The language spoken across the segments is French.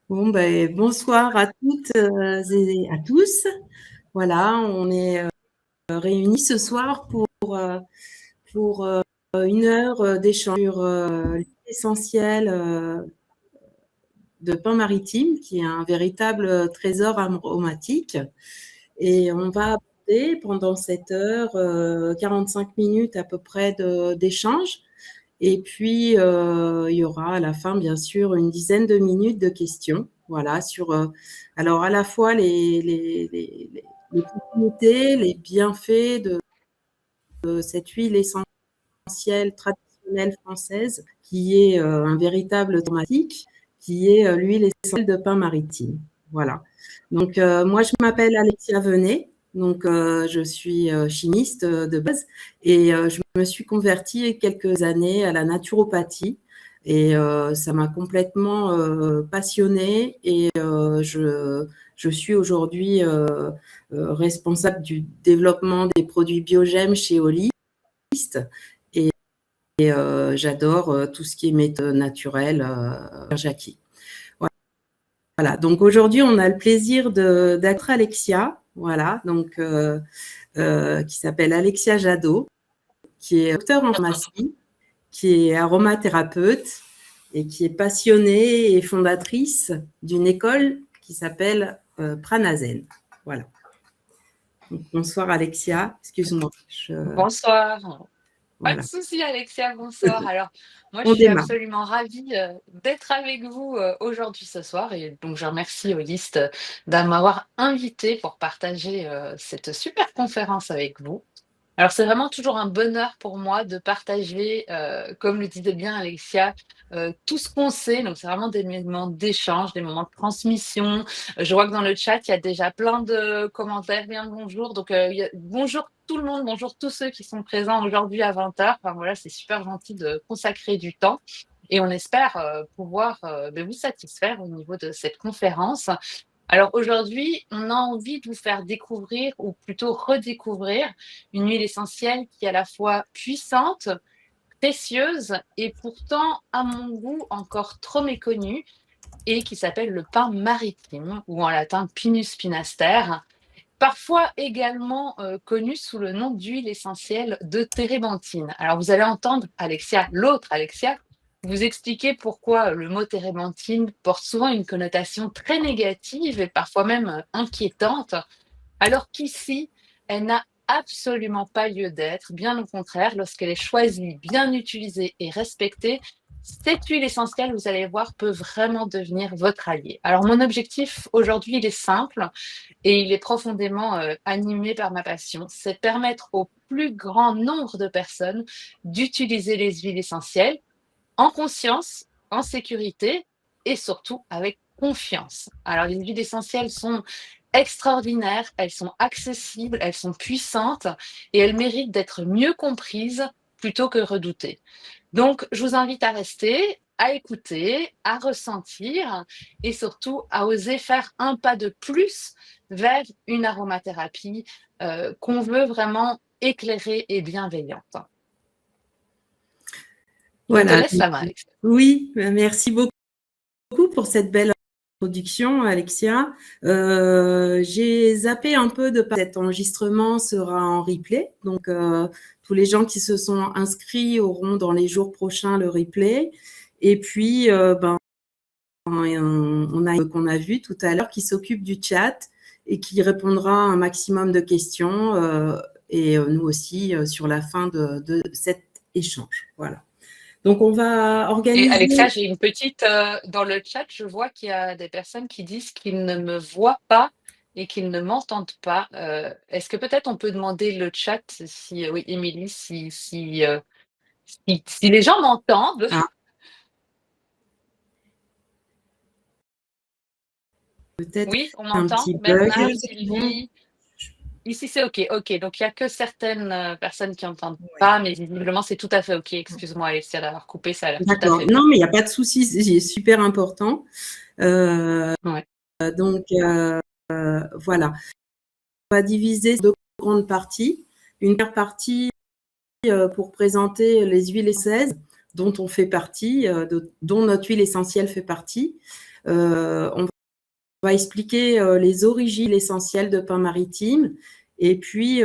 Bon, ben, bonsoir à toutes et à tous. Voilà, on est réunis ce soir pour une heure d'échange sur l'essentiel de pain maritime, qui est un véritable trésor aromatique. Et on va aborder pendant cette heure 45 minutes à peu près d'échange. Et puis, il y aura à la fin, bien sûr, une dizaine de minutes de questions. Voilà, sur alors à la fois les propriétés, les bienfaits de cette huile essentielle traditionnelle française, qui est un véritable aromatique, qui est l'huile essentielle de pain maritime. Voilà. Donc, moi, je m'appelle Alexia Venet. Donc, je suis chimiste de base et je me suis convertie il y a quelques années à la naturopathie et ça m'a complètement passionnée et je suis aujourd'hui responsable du développement des produits biogèmes chez Holist et j'adore tout ce qui est méthode naturelle, Jackie. Voilà, donc aujourd'hui, on a le plaisir d'être Alexia, voilà, donc qui s'appelle Alexia Jadot, qui est docteur en pharmacie, qui est aromathérapeute et qui est passionnée et fondatrice d'une école qui s'appelle Pranazen. Voilà. Donc, bonsoir Alexia, excuse-moi. Bonsoir. Pas de Voilà, souci, Alexia, bonsoir. Alors, moi, je on suis démarre. absolument ravie d'être avec vous aujourd'hui ce soir. Et donc, je remercie Oliste de m'avoir invité pour partager cette super conférence avec vous. Alors, c'est vraiment toujours un bonheur pour moi de partager, comme le disait bien Alexia, tout ce qu'on sait. Donc, c'est vraiment des moments d'échange, des moments de transmission. Je vois que dans le chat, il y a déjà plein de commentaires. Bien le bonjour. Donc, bonjour tout le monde, bonjour tous ceux qui sont présents aujourd'hui à 20h. Enfin, voilà, c'est super gentil de consacrer du temps. Et on espère pouvoir vous satisfaire au niveau de cette conférence. Alors aujourd'hui, on a envie de vous faire découvrir, ou plutôt redécouvrir, une huile essentielle qui est à la fois puissante, précieuse et pourtant, à mon goût, encore trop méconnue, et qui s'appelle le pain maritime, ou en latin Pinus pinaster, parfois également connue sous le nom d'huile essentielle de térébenthine. Alors vous allez entendre Alexia, l'autre Alexia, vous expliquer pourquoi le mot térébenthine porte souvent une connotation très négative et parfois même inquiétante, alors qu'ici, elle n'a absolument pas lieu d'être. Bien au contraire, lorsqu'elle est choisie, bien utilisée et respectée, cette huile essentielle, vous allez voir, peut vraiment devenir votre allié. Alors mon objectif aujourd'hui, il est simple et il est profondément animé par ma passion. C'est de permettre au plus grand nombre de personnes d'utiliser les huiles essentielles en conscience, en sécurité et surtout avec confiance. Alors les huiles essentielles sont extraordinaires, elles sont accessibles, elles sont puissantes et elles méritent d'être mieux comprises plutôt que redoutées. Donc je vous invite à rester, à écouter, à ressentir et surtout à oser faire un pas de plus vers une aromathérapie qu'on veut vraiment éclairée et bienveillante. Je te Voilà, laisse la main, Alex. oui, merci beaucoup pour cette belle introduction, Alexia. J'ai zappé un peu de cet enregistrement sera en replay. Donc, tous les gens qui se sont inscrits auront dans les jours prochains le replay. Et puis, on a qu'on a vu tout à l'heure qui s'occupe du chat et qui répondra à un maximum de questions et nous aussi sur la fin de cet échange. Voilà. Donc, on va Et organiser. Alexa, j'ai une petite dans le chat, je vois qu'il y a des personnes qui disent qu'ils ne me voient pas et qu'ils ne m'entendent pas. Est-ce que peut-être on peut demander le chat si oui, Émilie, si les gens m'entendent? Ah, peut-être Oui, on un m'entend. petit bug. Bernard, Bon, Sylvie. Ici, c'est OK. OK. Donc, il n'y a que certaines personnes qui n'entendent pas, mais visiblement, c'est tout à fait OK. Excuse-moi, Alexia, d'avoir coupé, ça a l'air tout à d'accord. fait Non, bon. mais il n'y a pas de souci, c'est super important. Ouais. Donc, voilà. On va diviser deux grandes parties. Une première partie pour présenter les huiles essentielles dont on fait partie, dont notre huile essentielle fait partie. On va expliquer les origines essentielles de pain maritime et puis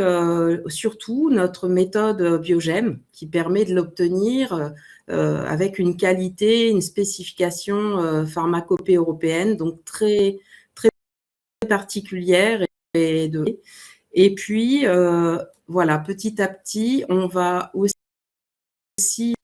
surtout notre méthode Biogem qui permet de l'obtenir avec une qualité, une spécification pharmacopée européenne, donc très, très particulière. Et puis, voilà, petit à petit, on va aussi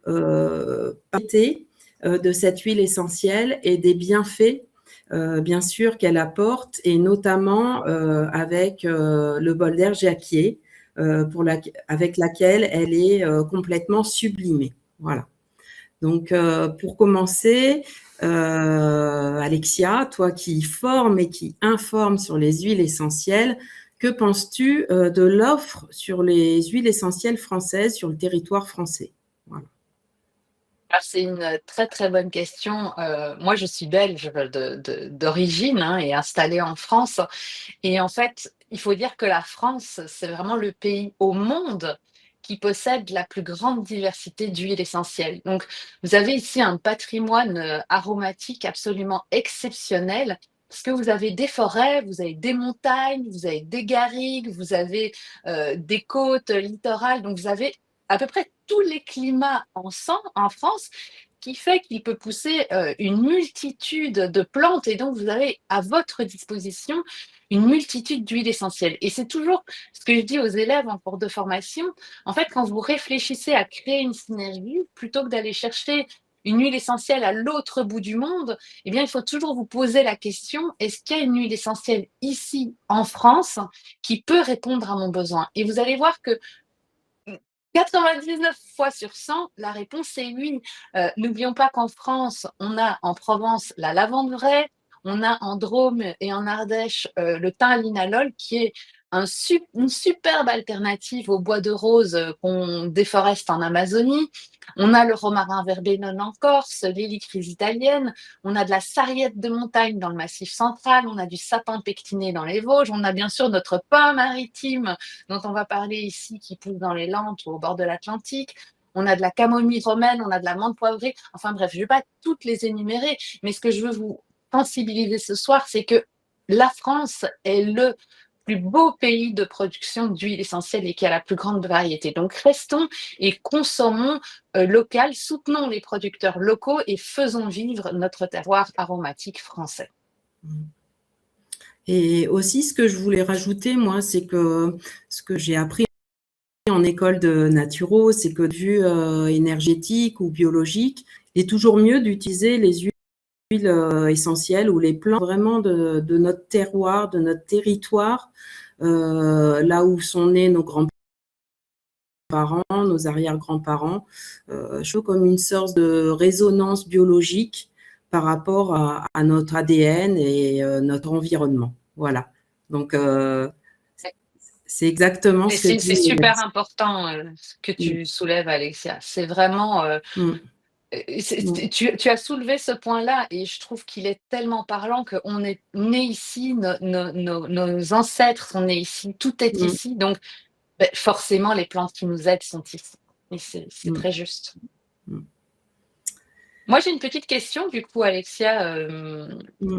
parler de cette huile essentielle et des bienfaits, bien sûr, qu'elle apporte, et notamment avec le bol d'air jacquier, avec laquelle elle est complètement sublimée. Voilà. Donc, pour commencer, Alexia, toi qui formes et qui informes sur les huiles essentielles, que penses-tu de l'offre sur les huiles essentielles françaises sur le territoire français? Voilà. Alors, c'est une très très bonne question. Moi, je suis belge d'origine, hein, et installée en France. Et en fait, il faut dire que la France, c'est vraiment le pays au monde qui possède la plus grande diversité d'huiles essentielles. Donc, vous avez ici un patrimoine aromatique absolument exceptionnel, parce que vous avez des forêts, vous avez des montagnes, vous avez des garrigues, vous avez des côtes littorales. Donc, vous avez à peu près tous les climats en France, qui fait qu'il peut pousser une multitude de plantes, et donc vous avez à votre disposition une multitude d'huiles essentielles. Et c'est toujours ce que je dis aux élèves en cours de formation. En fait, quand vous réfléchissez à créer une synergie, plutôt que d'aller chercher une huile essentielle à l'autre bout du monde, eh bien, il faut toujours vous poser la question, est-ce qu'il y a une huile essentielle ici en France qui peut répondre à mon besoin? Et vous allez voir que 99 fois sur 100, la réponse est oui. N'oublions pas qu'en France, on a en Provence la lavande vraie, on a en Drôme et en Ardèche le thym à linalol, qui est une superbe alternative au bois de rose qu'on déforeste en Amazonie. On a le romarin verbenone en Corse, l'hélicryse italienne, on a de la sarriette de montagne dans le Massif central, on a du sapin pectiné dans les Vosges, on a bien sûr notre pain maritime dont on va parler ici, qui pousse dans les Landes ou au bord de l'Atlantique. On a de la camomille romaine, on a de la menthe poivrée. Enfin bref, je ne vais pas toutes les énumérer, mais ce que je veux vous sensibiliser ce soir, c'est que la France est le plus beau pays de production d'huile essentielle et qui a la plus grande variété. Donc restons et consommons local, soutenons les producteurs locaux et faisons vivre notre terroir aromatique français. Et aussi, ce que je voulais rajouter, moi, c'est que ce que j'ai appris en école de naturo, c'est que de vue énergétique ou biologique, il est toujours mieux d'utiliser les huiles essentielles ou les plantes vraiment de notre terroir, de notre territoire, là où sont nés nos grands-parents, nos arrière-grands-parents, chaud comme une sorte de résonance biologique par rapport à notre ADN et notre environnement. Voilà. Donc, c'est exactement ce que C'est dit. super important ce que tu soulèves, Alexia. C'est vraiment. Tu as soulevé ce point-là et je trouve qu'il est tellement parlant qu'on est né ici, nos ancêtres sont nés ici, tout est ici. Donc, forcément, les plantes qui nous aident sont ici. Et c'est très juste. Moi, j'ai une petite question, du coup, Alexia,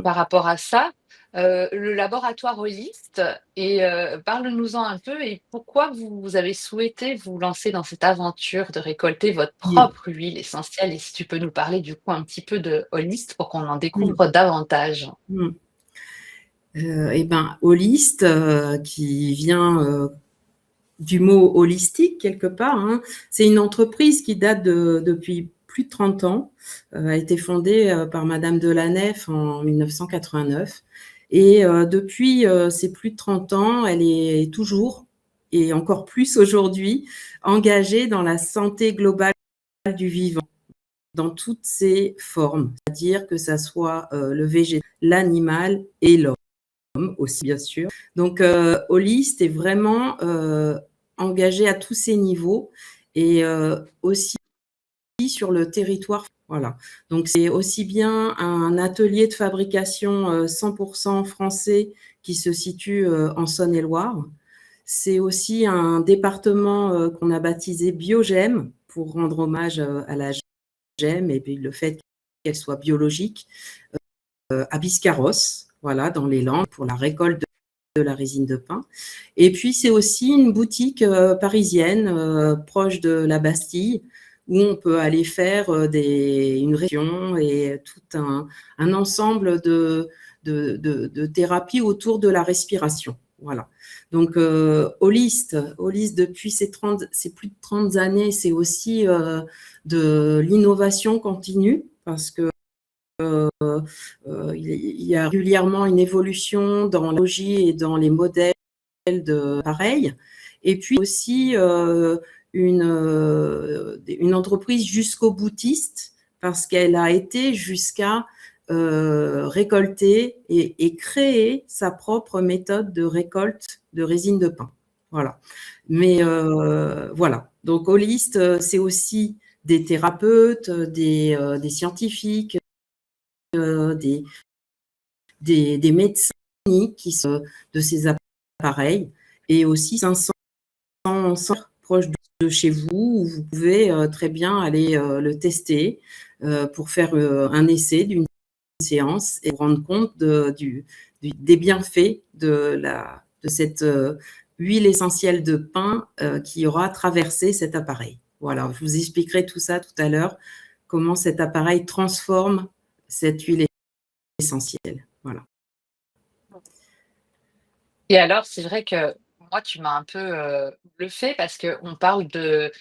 par rapport à ça. Le laboratoire Holist, et parle-nous-en un peu, et pourquoi vous avez souhaité vous lancer dans cette aventure de récolter votre propre huile essentielle, et si tu peux nous parler du coup un petit peu de Holist pour qu'on en découvre davantage. Eh ben, Holist, qui vient du mot holistique quelque part, hein, c'est une entreprise qui date depuis plus de 30 ans, a été fondée par Madame Delanef en 1989. Et depuis ces plus de 30 ans, elle est toujours, et encore plus aujourd'hui, engagée dans la santé globale du vivant, dans toutes ses formes, c'est-à-dire que ça soit le végétal, l'animal et l'homme aussi, bien sûr. Donc, Holist est vraiment engagé à tous ces niveaux et aussi sur le territoire. Voilà. Donc, c'est aussi bien un atelier de fabrication 100% français qui se situe en Saône-et-Loire. C'est aussi un département qu'on a baptisé Biogem pour rendre hommage à la gemme et puis le fait qu'elle soit biologique, à Biscarrosse, voilà, dans les Landes, pour la récolte de la résine de pin. Et puis, c'est aussi une boutique parisienne, proche de la Bastille, où on peut aller faire une région et tout un ensemble de thérapies autour de la respiration. Voilà. Donc, Holist, depuis ces plus de 30 années, c'est aussi de l'innovation continue, parce que il y a régulièrement une évolution dans la technologie et dans les modèles d'appareils. Et puis aussi une entreprise jusqu'au boutiste, parce qu'elle a été jusqu'à récolter et créer sa propre méthode de récolte de résine de pin. Voilà. Mais voilà. Donc, Holist, c'est aussi des thérapeutes, des scientifiques, des médecins qui sont de ces appareils, et aussi 500 proches de chez vous, où vous pouvez très bien aller le tester pour faire un essai d'une séance et vous rendre compte des bienfaits de cette huile essentielle de pin qui aura traversé cet appareil. Voilà, je vous expliquerai tout ça tout à l'heure, comment cet appareil transforme cette huile essentielle. Voilà. Et alors, c'est vrai que moi, tu m'as un peu bluffée parce qu'on parle de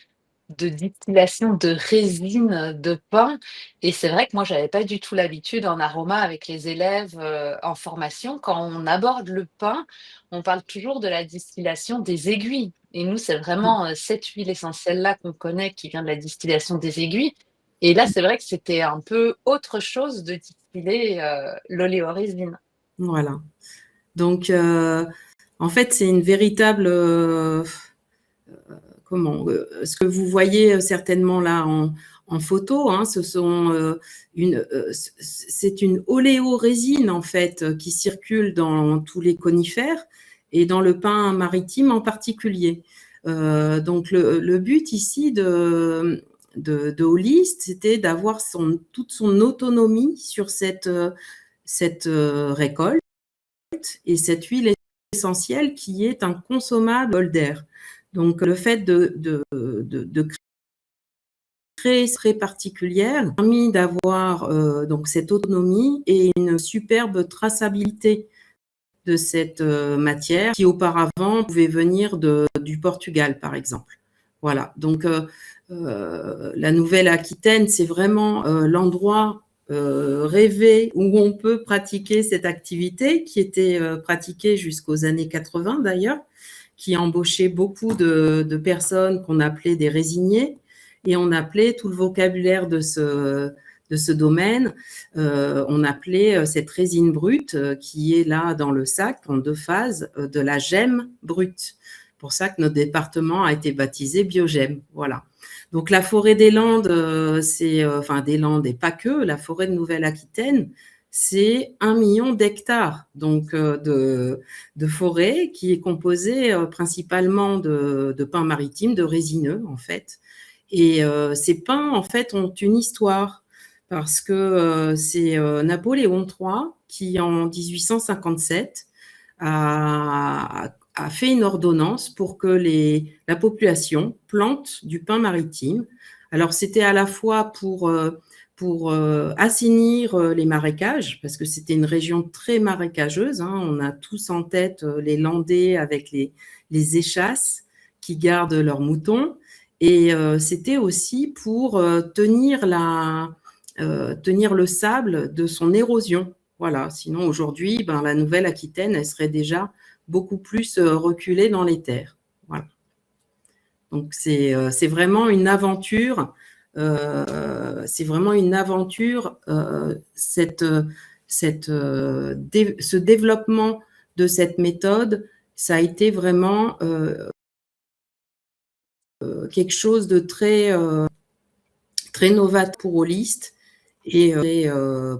distillation de résine de pin. Et c'est vrai que moi, j'avais pas du tout l'habitude en aroma avec les élèves en formation. Quand on aborde le pin, on parle toujours de la distillation des aiguilles. Et nous, c'est vraiment cette huile essentielle-là qu'on connaît qui vient de la distillation des aiguilles. Et là, c'est vrai que c'était un peu autre chose de distiller l'oléorésine. Voilà. Donc, en fait, c'est une véritable ce que vous voyez certainement là en photo, hein, c'est une oléorésine en fait qui circule dans tous les conifères et dans le pin maritime en particulier. Donc le but ici de Holist, c'était d'avoir toute son autonomie sur cette récolte et cette huile essentielle qui est un consommable Bolder. Donc, le fait de créer très particulière a permis d'avoir donc cette autonomie et une superbe traçabilité de cette matière qui auparavant pouvait venir du Portugal, par exemple. Voilà. Donc, la Nouvelle-Aquitaine, c'est vraiment l'endroit rêvé où on peut pratiquer cette activité qui était pratiquée jusqu'aux années 80 d'ailleurs, qui embauchait beaucoup de personnes qu'on appelait des résiniers, et on appelait tout le vocabulaire de ce domaine, on appelait cette résine brute qui est là dans le sac en 2 phases de la gemme brute. Pour ça que notre département a été baptisé Biogem. Voilà. Donc la forêt des Landes, des Landes et pas que, la forêt de Nouvelle-Aquitaine, c'est 1 million d'hectares donc de forêt qui est composée principalement de pins maritimes, de résineux en fait. Et ces pins en fait ont une histoire parce que c'est Napoléon III qui en 1857 a fait une ordonnance pour que la population plante du pin maritime. Alors c'était à la fois pour assainir les marécages, parce que c'était une région très marécageuse, hein. On a tous en tête les Landais avec les échasses qui gardent leurs moutons. Et c'était aussi pour tenir le sable de son érosion. Voilà. Sinon, aujourd'hui, la Nouvelle-Aquitaine, elle serait déjà beaucoup plus reculée dans les terres. Voilà. Donc, c'est vraiment une aventure. C'est vraiment une aventure, ce développement de cette méthode, ça a été vraiment quelque chose de très, très novateur pour Holist et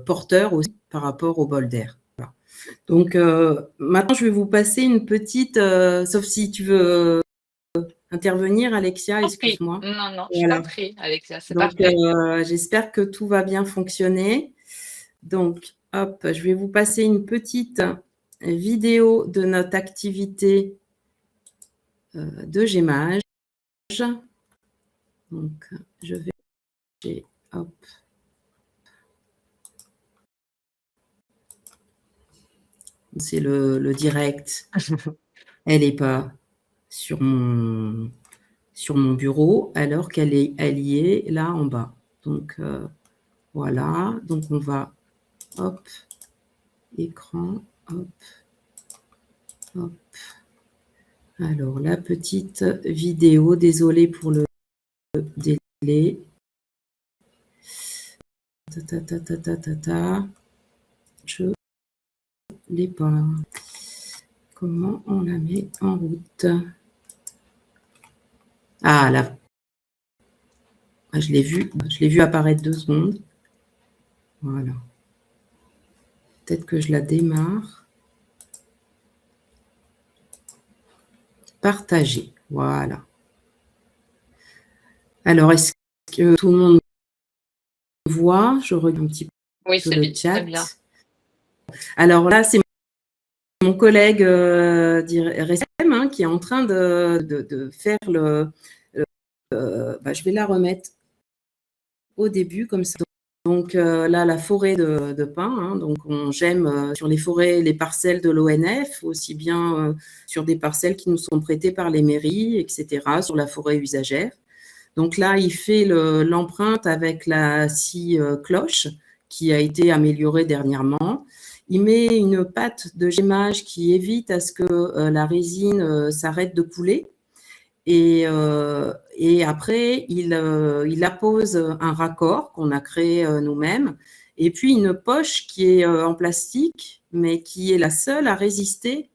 porteur aussi par rapport au Bolder. Voilà. Donc, maintenant, je vais vous passer une petite, sauf si tu veux intervenir, Alexia? T'en prie. Excuse-moi. Non, non, je t'en Voilà. prie, Alexia, c'est Donc, parfait. j'espère que tout va bien fonctionner. Donc, hop, je vais vous passer une petite vidéo de notre activité de gémage. Donc, je vais, hop. C'est le direct. Elle n'est pas sur mon bureau alors qu'elle y est là en bas. Donc, voilà. Donc, on va, hop, écran, hop, hop. Alors, la petite vidéo, désolée pour le délai. Je ne l'ai pas. Comment on la met en route? Ah, là. Je l'ai vu apparaître 2 secondes. Voilà. Peut-être que je la démarre. Partager. Voilà. Alors, est-ce que tout le monde voit? Je regarde un petit Oui, peu le c'est chat. bien. Alors là, c'est mon collègue Ressem qui est en train de faire le... je vais la remettre au début comme ça. Donc là, la forêt de pins. Donc on gemme sur les forêts, les parcelles de l'ONF, aussi bien sur des parcelles qui nous sont prêtées par les mairies, etc., sur la forêt usagère. Donc là, il fait l'empreinte avec la scie cloche qui a été améliorée dernièrement. Il met une pâte de gémage qui évite à ce que la résine s'arrête de couler. Et après, il appose un raccord qu'on a créé nous-mêmes, et puis une poche qui est en plastique, mais qui est la seule à résister.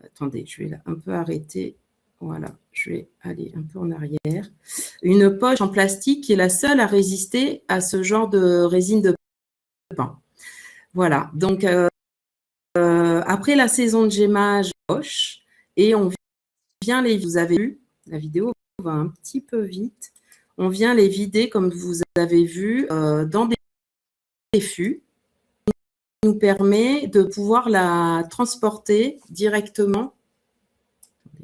Attendez, je vais un peu arrêter. Voilà, je vais aller un peu en arrière. Une poche en plastique qui est la seule à résister à ce genre de résine de pain. Voilà, donc après la saison de gémage, poche, et on vient les... Vous avez vu, la vidéo va un petit peu vite. On vient les vider, comme vous avez vu, dans des fûts. Qui nous permet de pouvoir la transporter directement.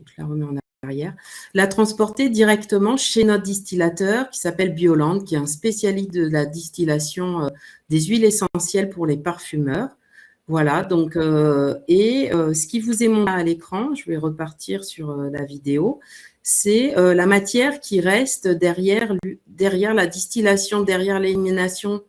Je la remets en arrière. La transporter directement chez notre distillateur qui s'appelle Bioland, qui est un spécialiste de la distillation des huiles essentielles pour les parfumeurs. Voilà, donc, ce qui vous est montré à l'écran, je vais repartir sur la vidéo, c'est la matière qui reste derrière la distillation, derrière l'élimination,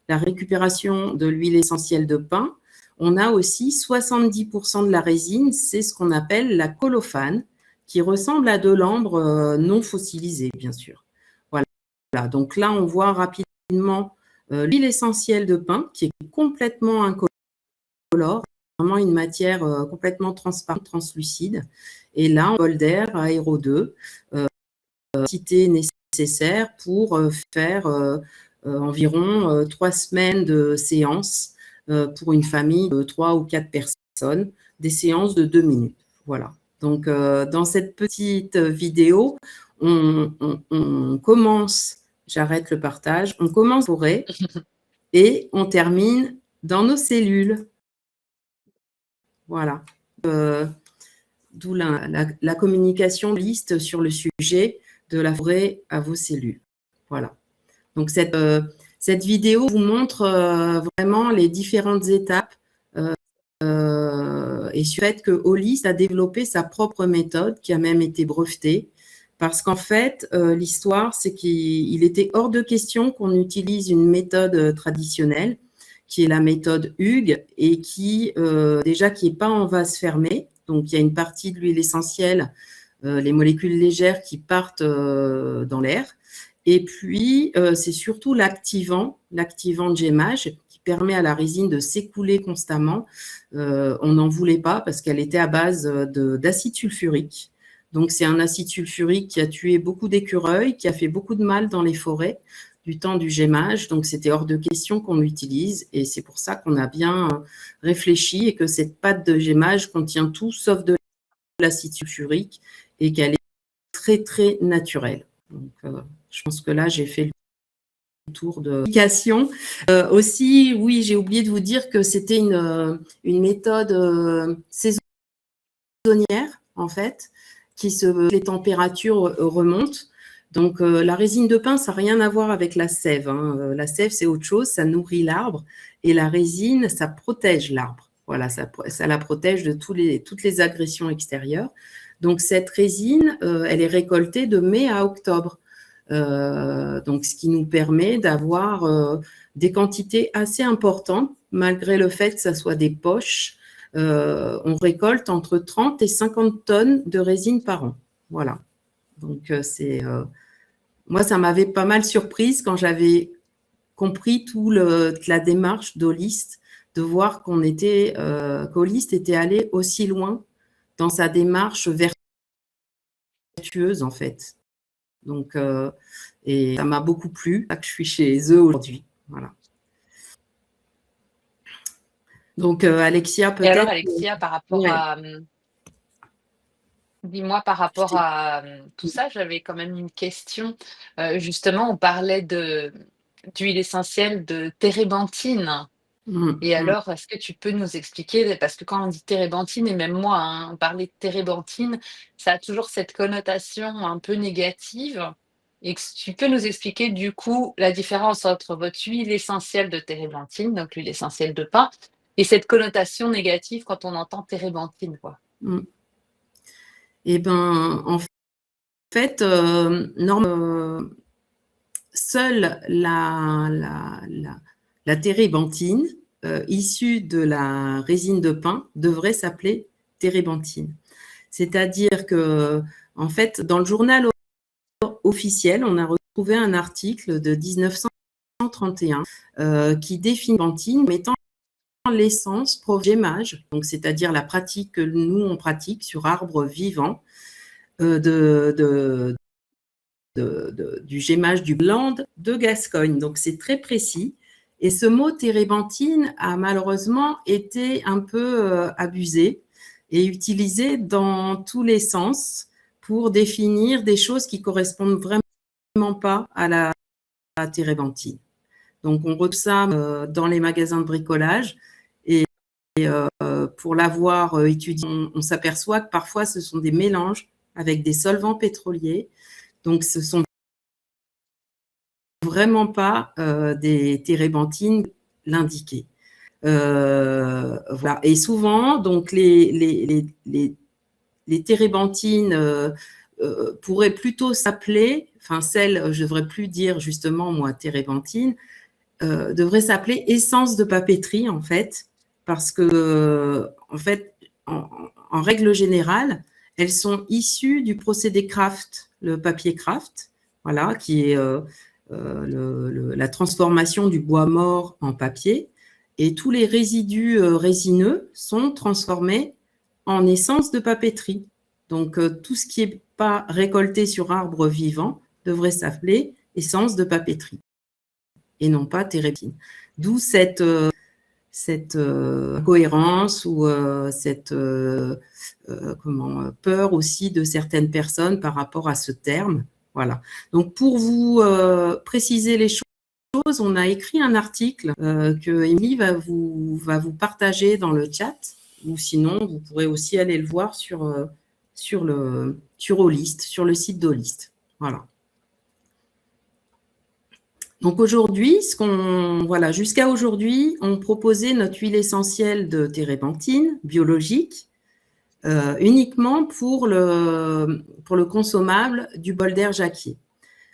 la récupération de l'huile essentielle de pin. On a aussi 70% de la résine, c'est ce qu'on appelle la colophane, qui ressemble à de l'ambre non fossilisé, bien sûr. Voilà, donc là, on voit rapidement l'huile essentielle de pin qui est complètement incolore, vraiment une matière complètement transparente, translucide. Et là, un bol d'air Aéro 2, quantité nécessaire pour faire environ 3 semaines de séances pour une famille de 3 ou 4 personnes, des séances de 2 minutes. Voilà. Donc, dans cette petite vidéo, on commence, j'arrête le partage, on commence forêt et on termine dans nos cellules. Voilà. D'où la communication liste sur le sujet de la forêt à vos cellules. Voilà. Donc, cette vidéo vous montre vraiment les différentes étapes et sur le fait que Holist a développé sa propre méthode qui a même été brevetée. Parce qu'en fait, l'histoire, c'est qu'il était hors de question qu'on utilise une méthode traditionnelle, qui est la méthode Hugues, et qui n'est pas en vase fermé. Donc, il y a une partie de l'huile essentielle, les molécules légères qui partent dans l'air. Et puis, c'est surtout l'activant de gémage qui permet à la résine de s'écouler constamment. On n'en voulait pas parce qu'elle était à base d'acide sulfurique. Donc, c'est un acide sulfurique qui a tué beaucoup d'écureuils, qui a fait beaucoup de mal dans les forêts du temps du gémage. Donc, c'était hors de question qu'on l'utilise. Et c'est pour ça qu'on a bien réfléchi et que cette pâte de gémage contient tout sauf de l'acide sulfurique et qu'elle est très, très naturel. Donc, je pense que là, j'ai fait le tour de l'application. Aussi, oui, j'ai oublié de vous dire que c'était une méthode saisonnière, en fait, les températures remontent. Donc, la résine de pin, ça n'a rien à voir avec la sève. Hein. La sève, c'est autre chose, ça nourrit l'arbre. Et la résine, ça protège l'arbre. Voilà, ça la protège de toutes les agressions extérieures. Donc, cette résine, elle est récoltée de mai à octobre. Donc, ce qui nous permet d'avoir des quantités assez importantes, malgré le fait que ça soit des poches. On récolte entre 30 et 50 tonnes de résine par an. Voilà. Donc, moi, ça m'avait pas mal surprise quand j'avais compris la démarche d'Holist, de voir qu'Holist était allé aussi loin dans sa démarche vertueuse, en fait. Donc, et ça m'a beaucoup plu, que je suis chez eux aujourd'hui. Voilà. Donc, Alexia, peut-être. Et alors, Alexia, par rapport à... Dis-moi, par rapport à tout ça, j'avais quand même une question. Justement, on parlait d'huile essentielle de térébenthine. Et alors, est-ce que tu peux nous expliquer, parce que quand on dit térébenthine, et même moi, hein, on parlait de térébenthine, ça a toujours cette connotation un peu négative. Et que tu peux nous expliquer du coup la différence entre votre huile essentielle de térébenthine, donc l'huile essentielle de pin, et cette connotation négative quand on entend térébenthine, quoi. Eh bien, en fait, seule la térébenthine issue de la résine de pin devrait s'appeler térébenthine. C'est-à-dire que, en fait, dans le journal officiel, on a retrouvé un article de 1931 qui définit térébenthine comme étant l'essence gémage, donc c'est-à-dire la pratique que nous on pratique sur arbres vivants du gémage du blanc de Gascogne. Donc c'est très précis. Et ce mot térébenthine a malheureusement été un peu abusé et utilisé dans tous les sens pour définir des choses qui correspondent vraiment pas à la térébenthine. Donc on retrouve ça dans les magasins de bricolage. Et pour l'avoir étudié, on s'aperçoit que parfois ce sont des mélanges avec des solvants pétroliers. Donc ce sont vraiment pas des térébenthines l'indiquer. Voilà. Et souvent, donc les térébenthines pourraient plutôt s'appeler, enfin celle, je devrais plus dire justement moi térébenthine, devrait s'appeler essence de papeterie en fait, parce que en fait, en règle générale, elles sont issues du procédé Kraft, le papier Kraft, voilà, qui est la transformation du bois mort en papier, et tous les résidus résineux sont transformés en essence de papeterie. Donc, tout ce qui n'est pas récolté sur arbre vivant devrait s'appeler essence de papeterie et non pas térébenthine. D'où cette cohérence ou cette peur aussi de certaines personnes par rapport à ce terme. Voilà. Donc, pour vous préciser les choses, on a écrit un article que Émilie va vous partager dans le chat, ou sinon, vous pourrez aussi aller le voir sur Holist, sur le site d'Holist. Voilà. Donc aujourd'hui, jusqu'à aujourd'hui, on proposait notre huile essentielle de térébenthine biologique uniquement pour le consommable du bol d'air jacquier.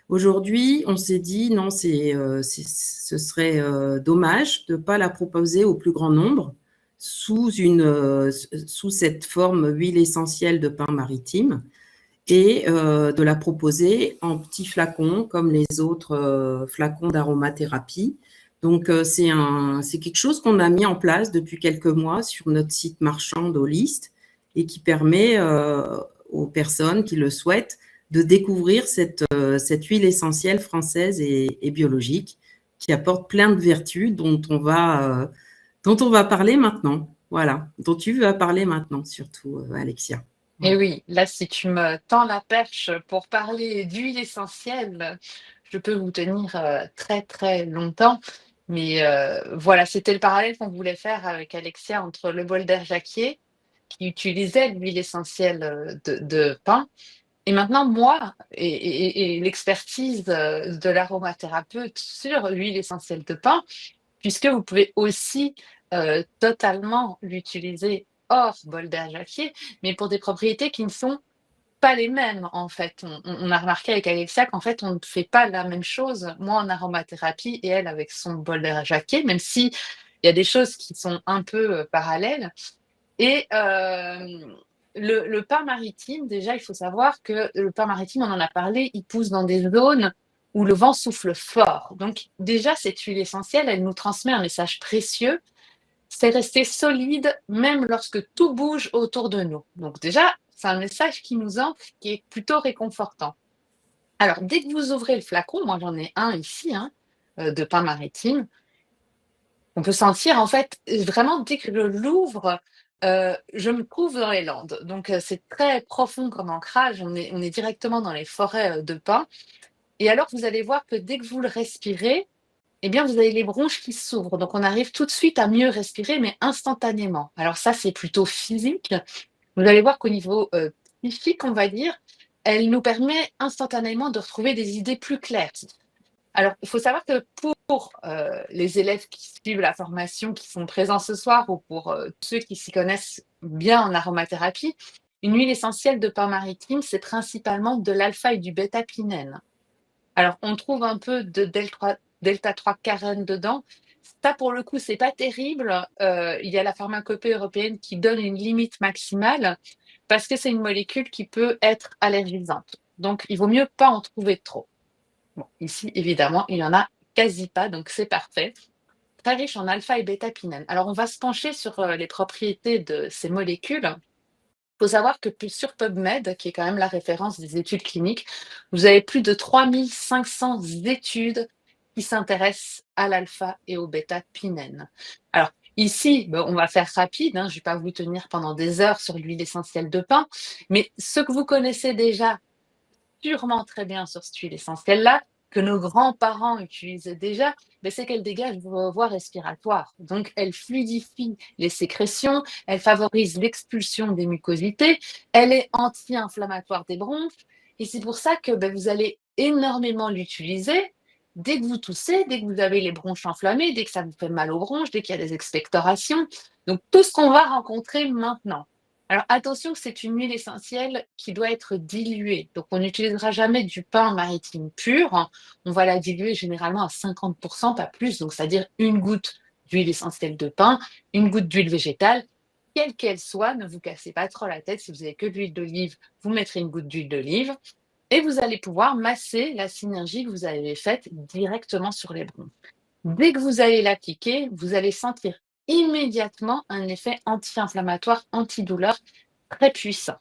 Aujourd'hui, on s'est dit non, ce serait dommage de ne pas la proposer au plus grand nombre sous cette forme huile essentielle de pin maritime, et de la proposer en petits flacons comme les autres flacons d'aromathérapie. Donc, c'est quelque chose qu'on a mis en place depuis quelques mois sur notre site marchand d'Holist et qui permet aux personnes qui le souhaitent de découvrir cette huile essentielle française et biologique qui apporte plein de vertus dont on va parler maintenant. Voilà, dont tu vas parler maintenant surtout, Alexia. Et Voilà. oui, là, si tu me tends la perche pour parler d'huile essentielle, je peux vous tenir très très longtemps. Mais voilà, c'était le parallèle qu'on voulait faire avec Alexia entre le bol d'air jacquier, qui utilisait l'huile essentielle de pin, et maintenant moi, et l'expertise de l'aromathérapeute sur l'huile essentielle de pin, puisque vous pouvez aussi totalement l'utiliser hors bol d'air jacquier, mais pour des propriétés qui ne sont pas les mêmes, en fait. On a remarqué avec Alexia qu'en fait, on ne fait pas la même chose, moi en aromathérapie et elle avec son bol d'air jacquier, même si il y a des choses qui sont un peu parallèles. Et le pain maritime, déjà, il faut savoir que le pain maritime, on en a parlé, il pousse dans des zones où le vent souffle fort. Donc déjà, cette huile essentielle, elle nous transmet un message précieux, c'est rester solide même lorsque tout bouge autour de nous. Donc déjà, c'est un message qui nous ancre, qui est plutôt réconfortant. Alors, dès que vous ouvrez le flacon, moi j'en ai un ici, hein, de pain maritime, on peut sentir en fait, vraiment dès que je l'ouvre, je me trouve dans les Landes. Donc, c'est très profond comme ancrage, on est directement dans les forêts, de pins, et alors vous allez voir que dès que vous le respirez, eh bien, vous avez les bronches qui s'ouvrent. Donc, on arrive tout de suite à mieux respirer, mais instantanément. Alors ça, c'est plutôt physique. Vous allez voir qu'au niveau psychique, on va dire, elle nous permet instantanément de retrouver des idées plus claires. Alors, il faut savoir que pour les élèves qui suivent la formation, qui sont présents ce soir, ou pour ceux qui s'y connaissent bien en aromathérapie, une huile essentielle de pin maritime, c'est principalement de l'alpha et du bêta-pinène. Alors, on trouve un peu de delta 3 carène dedans. Ça, pour le coup, c'est pas terrible. Il y a la pharmacopée européenne qui donne une limite maximale parce que c'est une molécule qui peut être allergisante. Donc, il vaut mieux pas en trouver trop. Bon, ici, évidemment, il y en a quasi pas, donc c'est parfait. Très riche en alpha et bêta-pinène. Alors, on va se pencher sur les propriétés de ces molécules. Il faut savoir que sur PubMed, qui est quand même la référence des études cliniques, vous avez plus de 3500 études qui s'intéressent à l'alpha et au bêta-pinène. Alors, ici, on va faire rapide, hein, je ne vais pas vous tenir pendant des heures sur l'huile essentielle de pin, mais ce que vous connaissez déjà sûrement très bien sur cette huile essentielle-là, que nos grands-parents utilisaient déjà, mais c'est qu'elle dégage vos voies respiratoires. Donc, elle fluidifie les sécrétions, elle favorise l'expulsion des mucosités, elle est anti-inflammatoire des bronches. Et c'est pour ça que vous allez énormément l'utiliser dès que vous toussez, dès que vous avez les bronches enflammées, dès que ça vous fait mal aux bronches, dès qu'il y a des expectorations. Donc, tout ce qu'on va rencontrer maintenant. Alors attention, c'est une huile essentielle qui doit être diluée. Donc on n'utilisera jamais du pain maritime pur. On va la diluer généralement à 50%, pas plus. Donc c'est-à-dire une goutte d'huile essentielle de pain, une goutte d'huile végétale, quelle qu'elle soit. Ne vous cassez pas trop la tête. Si vous n'avez que de l'huile d'olive, vous mettrez une goutte d'huile d'olive. Et vous allez pouvoir masser la synergie que vous avez faite directement sur les bronches. Dès que vous allez l'appliquer, vous allez sentir immédiatement un effet anti-inflammatoire, antidouleur très puissant,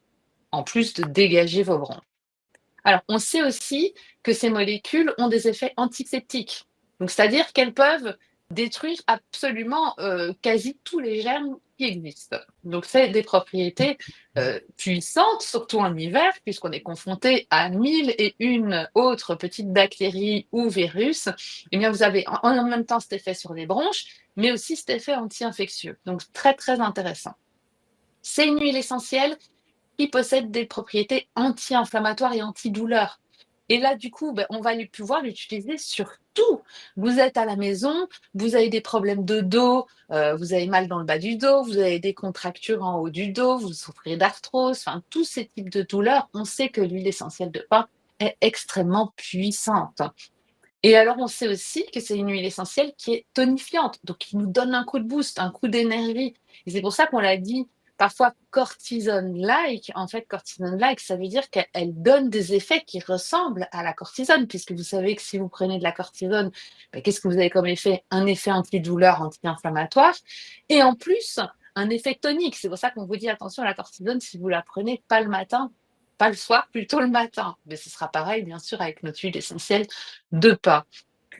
en plus de dégager vos bronches. Alors, on sait aussi que ces molécules ont des effets antiseptiques. Donc, c'est-à-dire qu'elles peuvent détruire absolument quasi tous les germes qui existent. Donc, c'est des propriétés puissantes, surtout en hiver, puisqu'on est confronté à 1001 autres petites bactéries ou virus. Eh bien, vous avez en même temps cet effet sur les bronches, mais aussi cet effet anti-infectieux. Donc, très, très intéressant. C'est une huile essentielle qui possède des propriétés anti-inflammatoires et antidouleurs. Et là, du coup, on va pouvoir l'utiliser sur tout. Vous êtes à la maison, vous avez des problèmes de dos, vous avez mal dans le bas du dos, vous avez des contractures en haut du dos, vous souffrez d'arthrose, enfin, tous ces types de douleurs, on sait que l'huile essentielle de pin est extrêmement puissante. Et alors, on sait aussi que c'est une huile essentielle qui est tonifiante, donc qui nous donne un coup de boost, un coup d'énergie. Et c'est pour ça qu'on l'a dit parfois cortisone-like. En fait, cortisone-like, ça veut dire qu'elle donne des effets qui ressemblent à la cortisone, puisque vous savez que si vous prenez de la cortisone, qu'est-ce que vous avez comme effet? Un effet antidouleur, anti-inflammatoire, et en plus, un effet tonique. C'est pour ça qu'on vous dit attention à la cortisone si vous la prenez pas le matin, pas le soir, plutôt le matin. Mais ce sera pareil, bien sûr, avec notre huile essentielle de pas.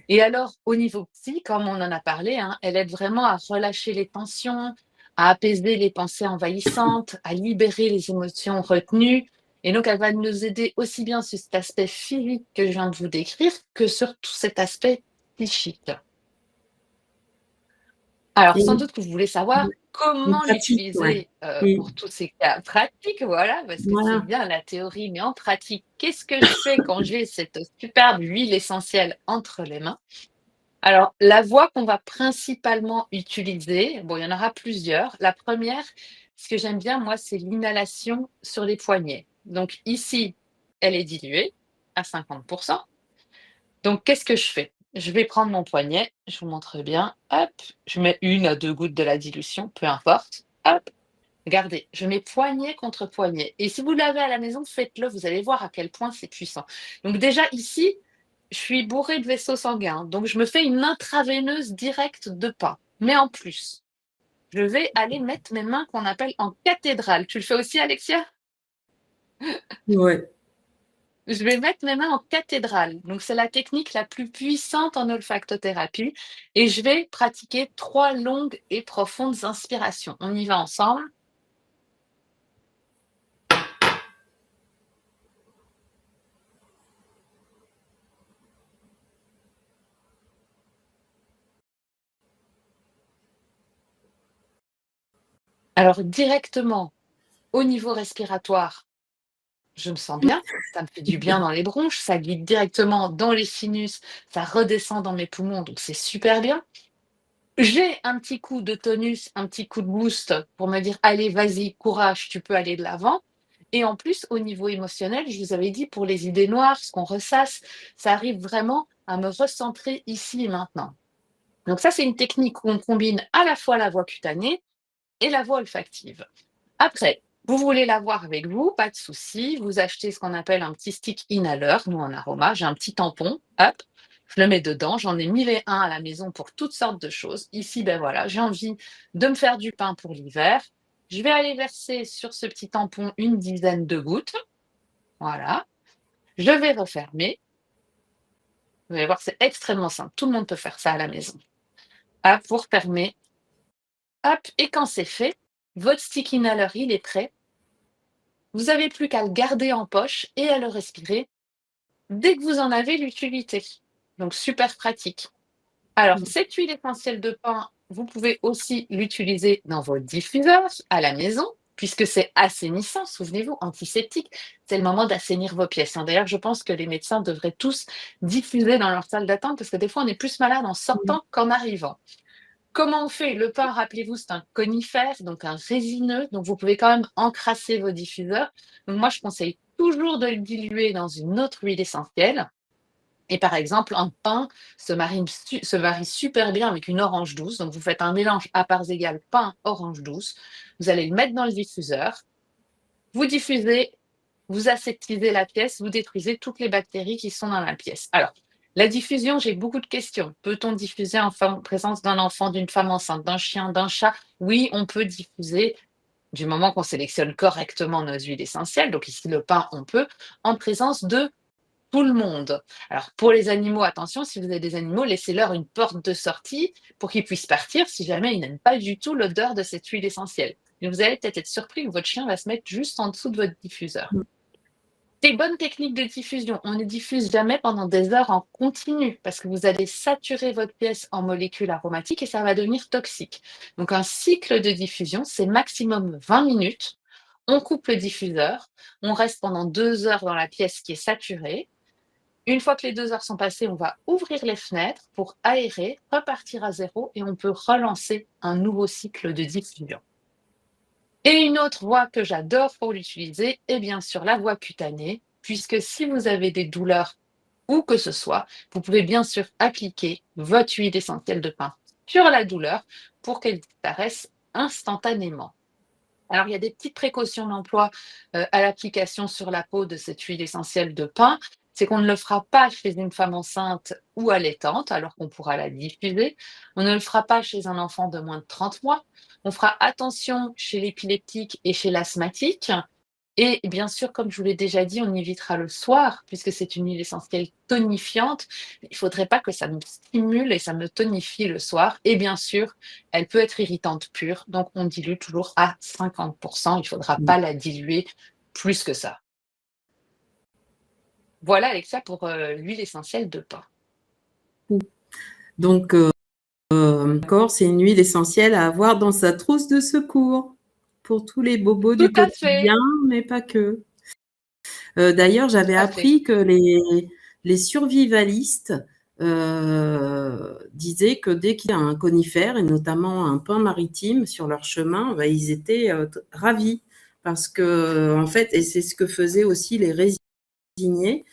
Et alors, au niveau psy, comme on en a parlé, hein, elle aide vraiment à relâcher les tensions, à apaiser les pensées envahissantes, à libérer les émotions retenues. Et donc, elle va nous aider aussi bien sur cet aspect physique que je viens de vous décrire que sur tout cet aspect psychique. Alors, Et sans doute que vous voulez savoir une comment pratique, ouais. l'utiliser Mmh. pour tous ces cas pratiques, voilà, parce que c'est Voilà. bien la théorie, mais en pratique, qu'est-ce que je fais quand j'ai cette superbe huile essentielle entre les mains? Alors, la voie qu'on va principalement utiliser, bon, il y en aura plusieurs. La première, ce que j'aime bien, moi, c'est l'inhalation sur les poignets. Donc ici, elle est diluée à 50%. Donc, qu'est-ce que je fais? Je vais prendre mon poignet, je vous montre bien. Hop, je mets 1 à 2 gouttes de la dilution, peu importe. Hop, regardez, je mets poignet contre poignet. Et si vous l'avez à la maison, faites-le, vous allez voir à quel point c'est puissant. Donc déjà ici, je suis bourrée de vaisseaux sanguins, donc je me fais une intraveineuse directe de pain. Mais en plus, je vais aller mettre mes mains qu'on appelle en cathédrale. Tu le fais aussi, Alexia? Ouais. Je vais mettre mes mains en cathédrale. Donc, c'est la technique la plus puissante en olfactothérapie. Et je vais pratiquer 3 longues et profondes inspirations. On y va ensemble. Alors, directement au niveau respiratoire, je me sens bien. Ça me fait du bien dans les bronches. Ça glide directement dans les sinus. Ça redescend dans mes poumons. Donc, c'est super bien. J'ai un petit coup de tonus, un petit coup de boost pour me dire: «Allez, vas-y, courage, tu peux aller de l'avant». Et en plus, au niveau émotionnel, je vous avais dit pour les idées noires, ce qu'on ressasse, ça arrive vraiment à me recentrer ici et maintenant. Donc ça, c'est une technique où on combine à la fois la voie cutanée et la voie olfactive. Après, vous voulez l'avoir avec vous, pas de souci. Vous achetez ce qu'on appelle un petit stick inhaler, nous en aroma. J'ai un petit tampon, hop, je le mets dedans. J'en ai 1001 à la maison pour toutes sortes de choses. Ici, ben voilà, j'ai envie de me faire du pain pour l'hiver. Je vais aller verser sur ce petit tampon une dizaine de gouttes. Voilà. Je vais refermer. Vous allez voir, c'est extrêmement simple. Tout le monde peut faire ça à la maison. Hop, vous refermez. Hop, et quand c'est fait, votre stick inhaler, il est prêt. Vous n'avez plus qu'à le garder en poche et à le respirer dès que vous en avez l'utilité. Donc super pratique. Alors, cette huile essentielle de pin, vous pouvez aussi l'utiliser dans vos diffuseurs à la maison, puisque c'est assainissant, souvenez-vous, antiseptique. C'est le moment d'assainir vos pièces, hein. D'ailleurs, je pense que les médecins devraient tous diffuser dans leur salle d'attente, parce que des fois, on est plus malade en Mmh. sortant qu'en arrivant. Comment on fait? Le pain, rappelez-vous, c'est un conifère, donc un résineux, donc vous pouvez quand même encrasser vos diffuseurs. Donc moi, je conseille toujours de le diluer dans une autre huile essentielle. Et par exemple, un pain se marie super bien avec une orange douce. Donc vous faites un mélange à parts égales pain-orange douce. Vous allez le mettre dans le diffuseur. Vous diffusez, vous aseptisez la pièce, vous détruisez toutes les bactéries qui sont dans la pièce. Alors, la diffusion, j'ai beaucoup de questions. Peut-on diffuser en présence d'un enfant, d'une femme enceinte, d'un chien, d'un chat? Oui, on peut diffuser du moment qu'on sélectionne correctement nos huiles essentielles. Donc ici, le pain, on peut, en présence de tout le monde. Alors, pour les animaux, attention, si vous avez des animaux, laissez-leur une porte de sortie pour qu'ils puissent partir si jamais ils n'aiment pas du tout l'odeur de cette huile essentielle. Mais vous allez peut-être être surpris que votre chien va se mettre juste en dessous de votre diffuseur. Des bonnes techniques de diffusion. On ne diffuse jamais pendant des heures en continu parce que vous allez saturer votre pièce en molécules aromatiques et ça va devenir toxique. Donc, un cycle de diffusion, c'est maximum 20 minutes. On coupe le diffuseur, on reste pendant 2 heures dans la pièce qui est saturée. Une fois que les 2 heures sont passées, on va ouvrir les fenêtres pour aérer, repartir à zéro et on peut relancer un nouveau cycle de diffusion. Et une autre voie que j'adore pour l'utiliser est bien sûr la voie cutanée, puisque si vous avez des douleurs où que ce soit, vous pouvez bien sûr appliquer votre huile essentielle de pin sur la douleur pour qu'elle disparaisse instantanément. Alors, il y a des petites précautions d'emploi à l'application sur la peau de cette huile essentielle de pin. C'est qu'on ne le fera pas chez une femme enceinte ou allaitante, alors qu'on pourra la diffuser. On ne le fera pas chez un enfant de moins de 30 mois. On fera attention chez l'épileptique et chez l'asthmatique. Et bien sûr, comme je vous l'ai déjà dit, on évitera le soir, puisque c'est une huile essentielle tonifiante. Il ne faudrait pas que ça me stimule et ça me tonifie le soir. Et bien sûr, elle peut être irritante pure, donc on dilue toujours à 50%. Il ne faudra pas la diluer plus que ça. Voilà, Alexia, pour l'huile essentielle de pin. Donc, d'accord, c'est une huile essentielle à avoir dans sa trousse de secours pour tous les bobos Tout du à fait, quotidien, mais pas que. D'ailleurs, tout j'avais à fait. appris que les survivalistes disaient que dès qu'il y a un conifère, et notamment un pin maritime sur leur chemin, bah, ils étaient ravis. Parce que, en fait, et c'est ce que faisaient aussi les résiniers,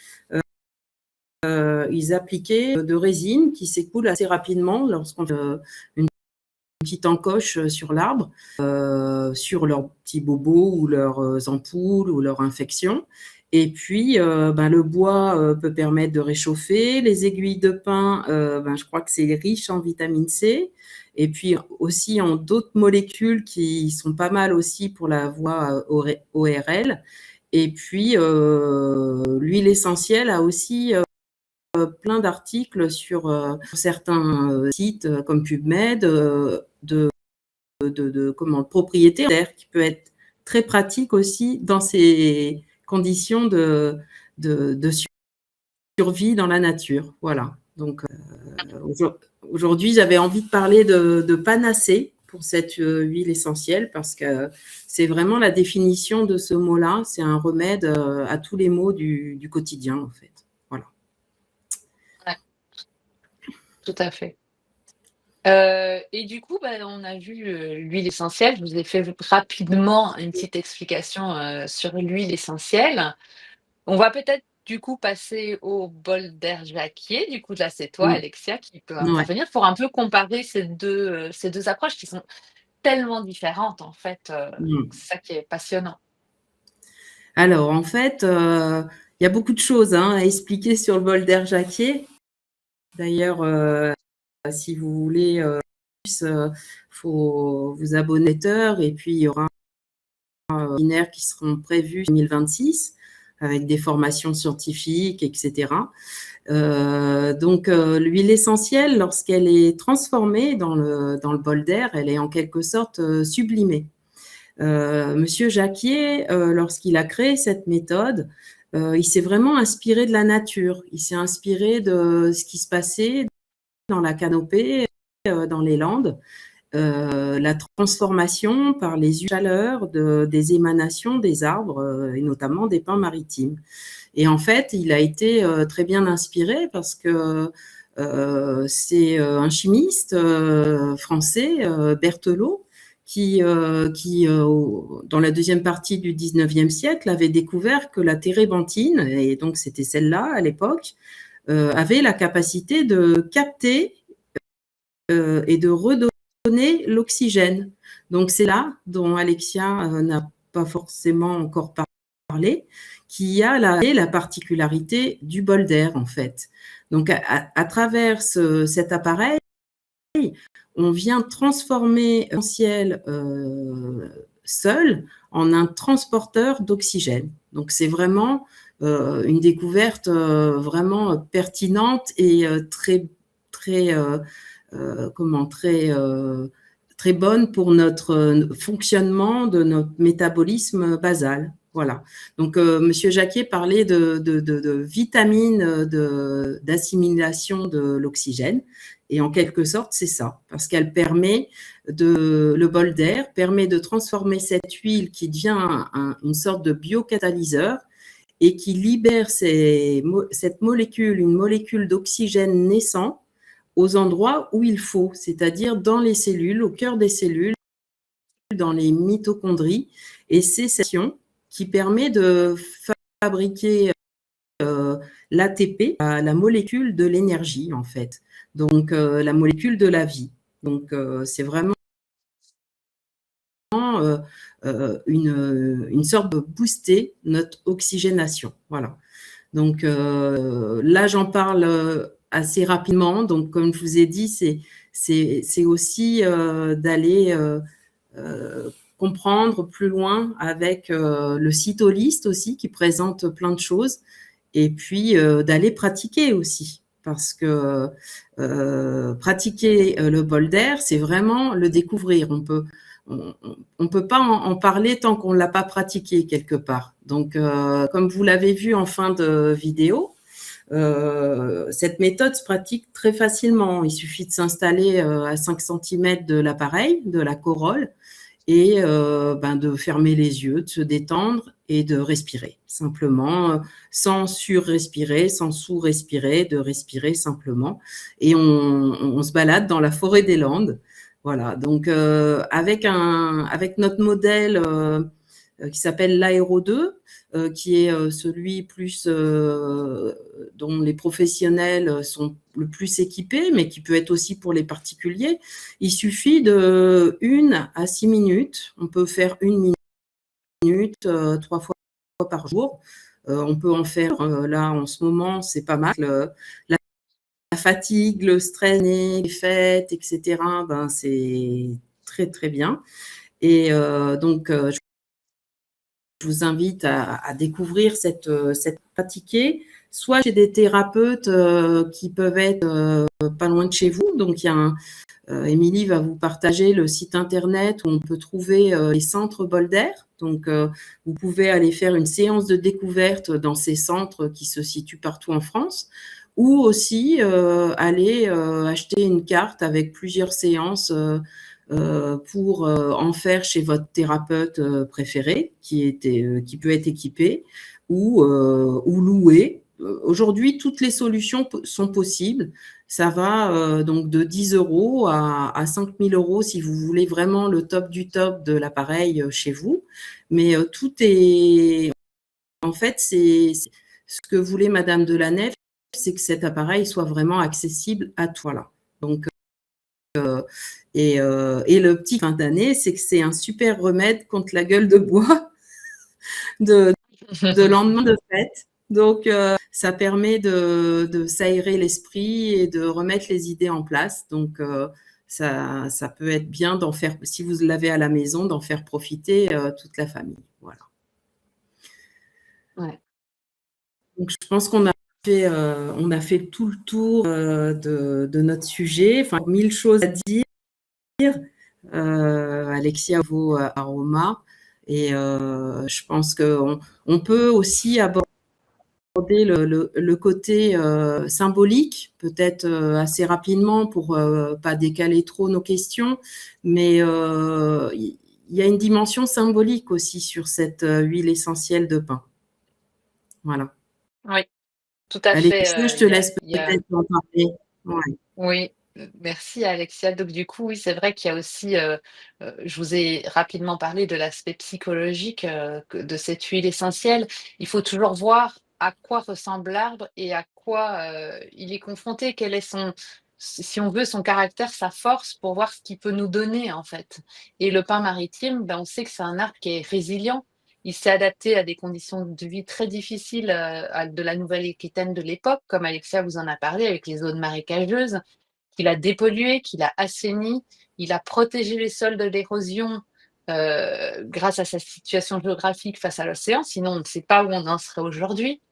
ils appliquaient de résine qui s'écoule assez rapidement lorsqu'on fait une petite encoche sur l'arbre, sur leurs petits bobos ou leurs ampoules ou leurs infections. Et puis, le bois peut permettre de réchauffer. Les aiguilles de pin, je crois que c'est riche en vitamine C. Et puis aussi en d'autres molécules qui sont pas mal aussi pour la voie ORL. Et puis, l'huile essentielle a aussi plein d'articles sur certains sites comme PubMed de propriété qui peut être très pratique aussi dans ces conditions de survie dans la nature. Voilà. Donc aujourd'hui, j'avais envie de parler de panacée pour cette huile essentielle parce que c'est vraiment la définition de ce mot-là. C'est un remède à tous les maux du quotidien, en fait. Voilà. Ouais, tout à fait. Et du coup, on a vu l'huile essentielle. Je vous ai fait rapidement une petite explication sur l'huile essentielle. On va peut-être du coup passer au bol d'air jacquier. Du coup, là, c'est toi, Mm. Alexia, qui peut Ouais. intervenir pour un peu comparer ces deux approches qui sont tellement différentes, en fait. Mm. C'est ça qui est passionnant. Alors, en fait, il y a beaucoup de choses à expliquer sur le bol d'air jacquier. D'ailleurs, si vous voulez, il faut vous abonner et puis il y aura webinaires qui seront prévus en 2026 avec des formations scientifiques, etc. Donc, l'huile essentielle, lorsqu'elle est transformée dans le bol d'air, elle est en quelque sorte sublimée. Monsieur Jacquier, lorsqu'il a créé cette méthode, il s'est vraiment inspiré de la nature. Il s'est inspiré de ce qui se passait dans la canopée, dans les Landes, la transformation par les chaleurs des émanations des arbres et notamment des pins maritimes. Et en fait, il a été très bien inspiré parce que c'est un chimiste français, Berthelot, qui dans la deuxième partie du 19e siècle, avait découvert que la térébenthine, et donc c'était celle-là à l'époque, avait la capacité de capter et de redonner l'oxygène. Donc c'est là dont Alexia n'a pas forcément encore parlé, qui a la particularité du bol d'air en fait. Donc à travers cet appareil, on vient transformer l'essentiel seul en un transporteur d'oxygène. Donc c'est vraiment une découverte vraiment pertinente et très très très bonne pour notre fonctionnement de notre métabolisme basal. Voilà. Donc, Monsieur Jacquier parlait de vitamines d'assimilation de l'oxygène. Et en quelque sorte, c'est ça, parce qu'elle permet le bol d'air permet de transformer cette huile qui devient une sorte de biocatalyseur et qui libère cette molécule, une molécule d'oxygène naissant aux endroits où il faut, c'est-à-dire dans les cellules, au cœur des cellules, dans les mitochondries, et c'est cette action qui permet de fabriquer l'ATP, la molécule de l'énergie en fait, donc la molécule de la vie. Donc c'est vraiment une sorte de booster notre oxygénation. Voilà. Donc là, j'en parle assez rapidement. Donc, comme je vous ai dit, c'est aussi d'aller comprendre plus loin avec le site Holist aussi qui présente plein de choses et puis d'aller pratiquer aussi parce que pratiquer le bol d'air, c'est vraiment le découvrir. On peut pas en parler tant qu'on l'a pas pratiqué quelque part. Donc, comme vous l'avez vu en fin de vidéo, cette méthode se pratique très facilement. Il suffit de s'installer à 5 cm de l'appareil, de la corolle, et de fermer les yeux, de se détendre et de respirer. Simplement, sans sur-respirer, sans sous-respirer, de respirer simplement. Et on se balade dans la forêt des Landes. Voilà, donc avec notre modèle qui s'appelle l'Aéro 2, qui est celui plus dont les professionnels sont le plus équipés, mais qui peut être aussi pour les particuliers. Il suffit de 1 à 6 minutes. On peut faire 1 minute 3 fois par jour. On peut en faire, là en ce moment, c'est pas mal. La fatigue, le stress, les fêtes, etc., c'est très très bien. Et donc, je vous invite à découvrir cette pratiquer, soit chez des thérapeutes qui peuvent être pas loin de chez vous. Donc, il y a Émilie va vous partager le site internet où on peut trouver les centres bol d'air. Donc, vous pouvez aller faire une séance de découverte dans ces centres qui se situent partout en France, ou aussi aller acheter une carte avec plusieurs séances pour en faire chez votre thérapeute préféré qui peut être équipé ou louer. Aujourd'hui, toutes les solutions sont possibles. Ça va donc de 10 € à 5 000 € si vous voulez vraiment le top du top de l'appareil chez vous. Mais tout est… En fait, c'est ce que voulait Madame de la Nef, c'est que cet appareil soit vraiment accessible à toi là. Donc, et le petit fin d'année, c'est que c'est un super remède contre la gueule de bois de lendemain de fête. Donc, ça permet de s'aérer l'esprit et de remettre les idées en place. Donc, ça peut être bien d'en faire, si vous l'avez à la maison, d'en faire profiter toute la famille. Voilà. Ouais. Donc, je pense qu'on a fait tout le tour de notre sujet. Enfin, 1000 choses à dire. Alexia vos Aroma. Et je pense qu'on peut aussi aborder le côté symbolique, peut-être assez rapidement pour pas décaler trop nos questions, mais il y a une dimension symbolique aussi sur cette huile essentielle de pin. Voilà. Oui, tout à Alexia, je fait. te laisse peut-être en parler. Ouais. Oui, merci Alexia. Donc du coup, oui, c'est vrai qu'il y a aussi, je vous ai rapidement parlé de l'aspect psychologique, de cette huile essentielle. Il faut toujours voir à quoi ressemble l'arbre et à quoi, il est confronté. Quel est si on veut, son caractère, sa force pour voir ce qu'il peut nous donner, en fait. Et le pin maritime, on sait que c'est un arbre qui est résilient. Il s'est adapté à des conditions de vie très difficiles, de la Nouvelle-Aquitaine de l'époque, comme Alexia vous en a parlé, avec les zones marécageuses, qu'il a dépollué, qu'il a assaini, il a protégé les sols de l'érosion grâce à sa situation géographique face à l'océan, sinon on ne sait pas où on en serait aujourd'hui.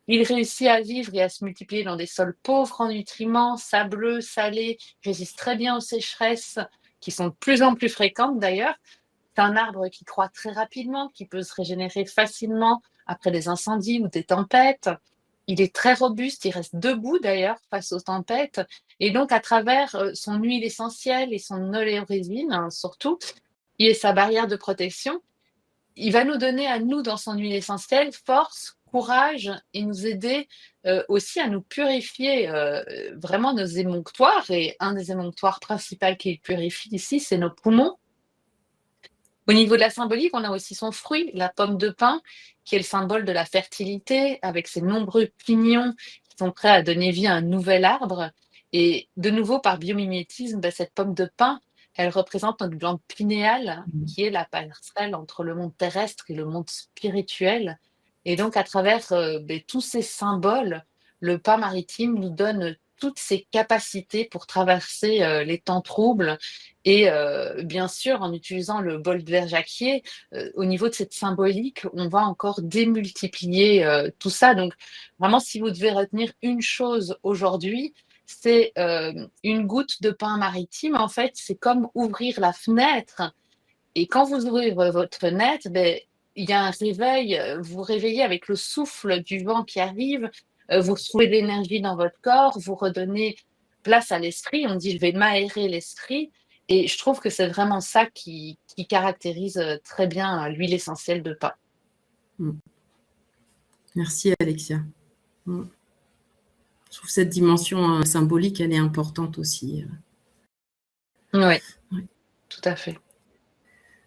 Il réussit à vivre et à se multiplier dans des sols pauvres en nutriments, sableux, salés, résiste très bien aux sécheresses, qui sont de plus en plus fréquentes d'ailleurs. C'est un arbre qui croît très rapidement, qui peut se régénérer facilement après des incendies ou des tempêtes. Il est très robuste, il reste debout d'ailleurs face aux tempêtes. Et donc, à travers son huile essentielle et son oléorésine, hein, surtout, et sa barrière de protection, il va nous donner à nous, dans son huile essentielle, force, courage et nous aider aussi à nous purifier vraiment nos émonctoires. Et un des émonctoires principaux qu'il purifie ici, c'est nos poumons. Au niveau de la symbolique, on a aussi son fruit, la pomme de pin, qui est le symbole de la fertilité, avec ses nombreux pignons qui sont prêts à donner vie à un nouvel arbre. Et de nouveau, par biomimétisme, cette pomme de pin, elle représente notre glande pinéale, qui est la passerelle entre le monde terrestre et le monde spirituel. Et donc, à travers tous ces symboles, le pin maritime nous donne toutes ses capacités pour traverser les temps troubles. Et bien sûr, en utilisant le bol de verre jacquier, au niveau de cette symbolique, on va encore démultiplier tout ça. Donc, vraiment, si vous devez retenir une chose aujourd'hui, c'est une goutte de pain maritime. En fait, c'est comme ouvrir la fenêtre. Et quand vous ouvrez votre fenêtre, ben, il y a un réveil, vous vous réveillez avec le souffle du vent qui arrive, vous retrouvez de l'énergie dans votre corps, vous redonnez place à l'esprit. On dit: «Je vais m'aérer l'esprit», et je trouve que c'est vraiment ça qui caractérise, très bien, l'huile essentielle de pin. Mmh. Merci Alexia. Mmh. Je trouve cette dimension symbolique, elle est importante aussi. Oui, Ouais. tout à fait.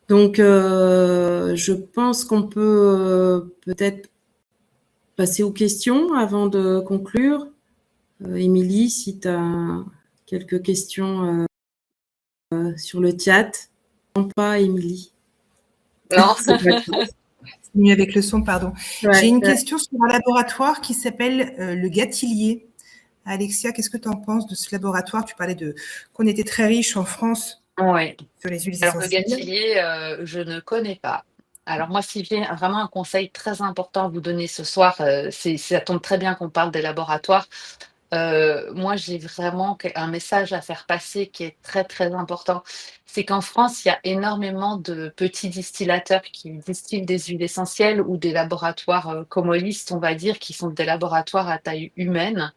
Donc, je pense qu'on peut peut-être passer aux questions avant de conclure. Émilie, si tu as quelques questions sur le chat. Non, pas Émilie. Non. C'est pas grave. C'est mieux avec le son, pardon. Ouais, J'ai une ouais. question sur un laboratoire qui s'appelle le Gatillier. Alexia, qu'est-ce que tu en penses de ce laboratoire? Tu parlais qu'on était très riche en France Ouais. sur les huiles Alors le essentielles. Gatillier, je ne connais pas. Alors moi, si j'ai vraiment un conseil très important à vous donner ce soir, ça tombe très bien qu'on parle des laboratoires. Moi, j'ai vraiment un message à faire passer qui est très, très important. C'est qu'en France, il y a énormément de petits distillateurs qui distillent des huiles essentielles, ou des laboratoires commolistes, on va dire, qui sont des laboratoires à taille humaine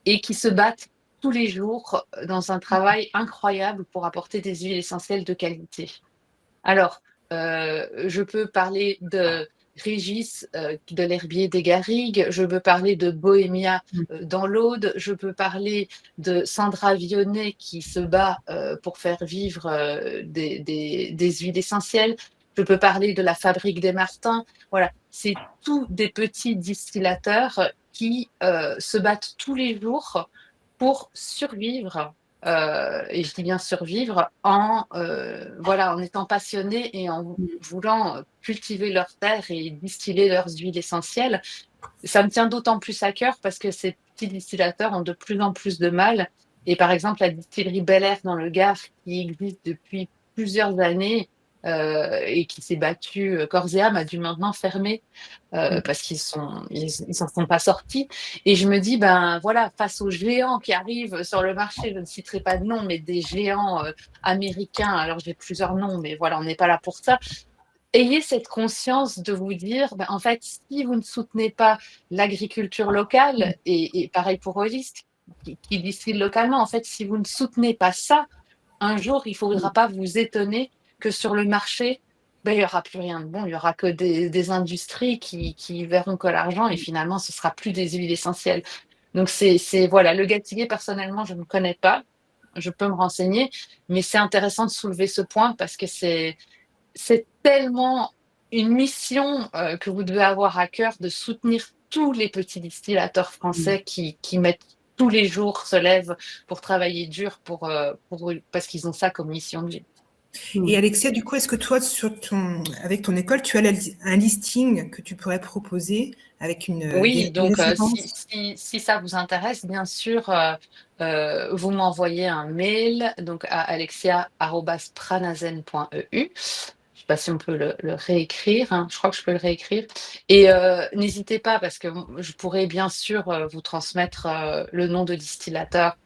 et qui se battent tous les jours dans un travail incroyable pour apporter des huiles essentielles de qualité. Alors, je peux parler de Régis, de l'herbier des Garrigues, je peux parler de Bohémia dans l'Aude, je peux parler de Sandra Vionnet qui se bat pour faire vivre des huiles essentielles, je peux parler de la Fabrique des Martins. Voilà, c'est tous des petits distillateurs qui se battent tous les jours pour survivre. Et je dis bien survivre voilà, en étant passionnés et en voulant cultiver leurs terres et distiller leurs huiles essentielles. Ça me tient d'autant plus à cœur parce que ces petits distillateurs ont de plus en plus de mal. Et par exemple, la distillerie Bel Air dans le Gard, qui existe depuis plusieurs années et qui s'est battue corps et âme, a dû maintenant fermer parce qu'ils s'en sont pas sortis. Et je me dis, ben voilà, face aux géants qui arrivent sur le marché, je ne citerai pas de nom, mais des géants américains, alors j'ai plusieurs noms, mais voilà, on n'est pas là pour ça. Ayez cette conscience de vous dire, ben, en fait, si vous ne soutenez pas l'agriculture locale, et pareil pour Holist, qui distille localement, en fait, si vous ne soutenez pas ça, un jour, il ne faudra pas vous étonner que sur le marché, ben, il n'y aura plus rien de bon, il n'y aura que des industries qui verront que l'argent, et finalement, ce ne sera plus des huiles essentielles. Donc, voilà, le Gatillier, personnellement, je ne connais pas, je peux me renseigner, mais c'est intéressant de soulever ce point parce que c'est tellement une mission que vous devez avoir à cœur de soutenir tous les petits distillateurs français qui mettent tous les jours, se lèvent pour travailler dur parce qu'ils ont ça comme mission de vie. Et Alexia, du coup, est-ce que toi, avec ton école, tu as un listing que tu pourrais proposer avec Oui, donc références? si ça vous intéresse, bien sûr, vous m'envoyez un mail donc à alexia@pranazen.eu. Je sais pas si on peut le réécrire, hein. Je crois que je peux le réécrire. Et n'hésitez pas, parce que je pourrais bien sûr vous transmettre le nom de distillateur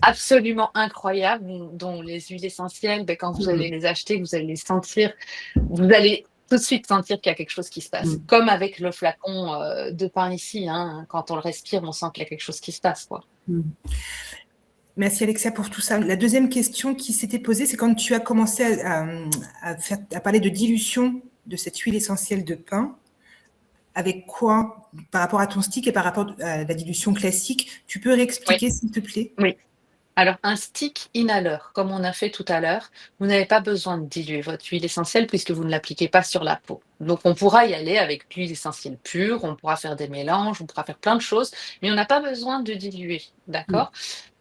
absolument incroyable, dont les huiles essentielles, ben, quand vous allez les acheter, vous allez les sentir, vous allez tout de suite sentir qu'il y a quelque chose qui se passe. Comme avec le flacon de pain ici, hein, quand on le respire, on sent qu'il y a quelque chose qui se passe, quoi. Merci Alexia pour tout ça. La deuxième question qui s'était posée, c'est quand tu as commencé à parler de dilution de cette huile essentielle de pin, avec quoi, par rapport à ton stick et par rapport à la dilution classique, tu peux réexpliquer, Oui. s'il te plaît? Oui. Alors, un stick inhaleur, comme on a fait tout à l'heure, vous n'avez pas besoin de diluer votre huile essentielle puisque vous ne l'appliquez pas sur la peau. Donc, on pourra y aller avec l'huile essentielle pure, on pourra faire des mélanges, on pourra faire plein de choses, mais on n'a pas besoin de diluer, d'accord?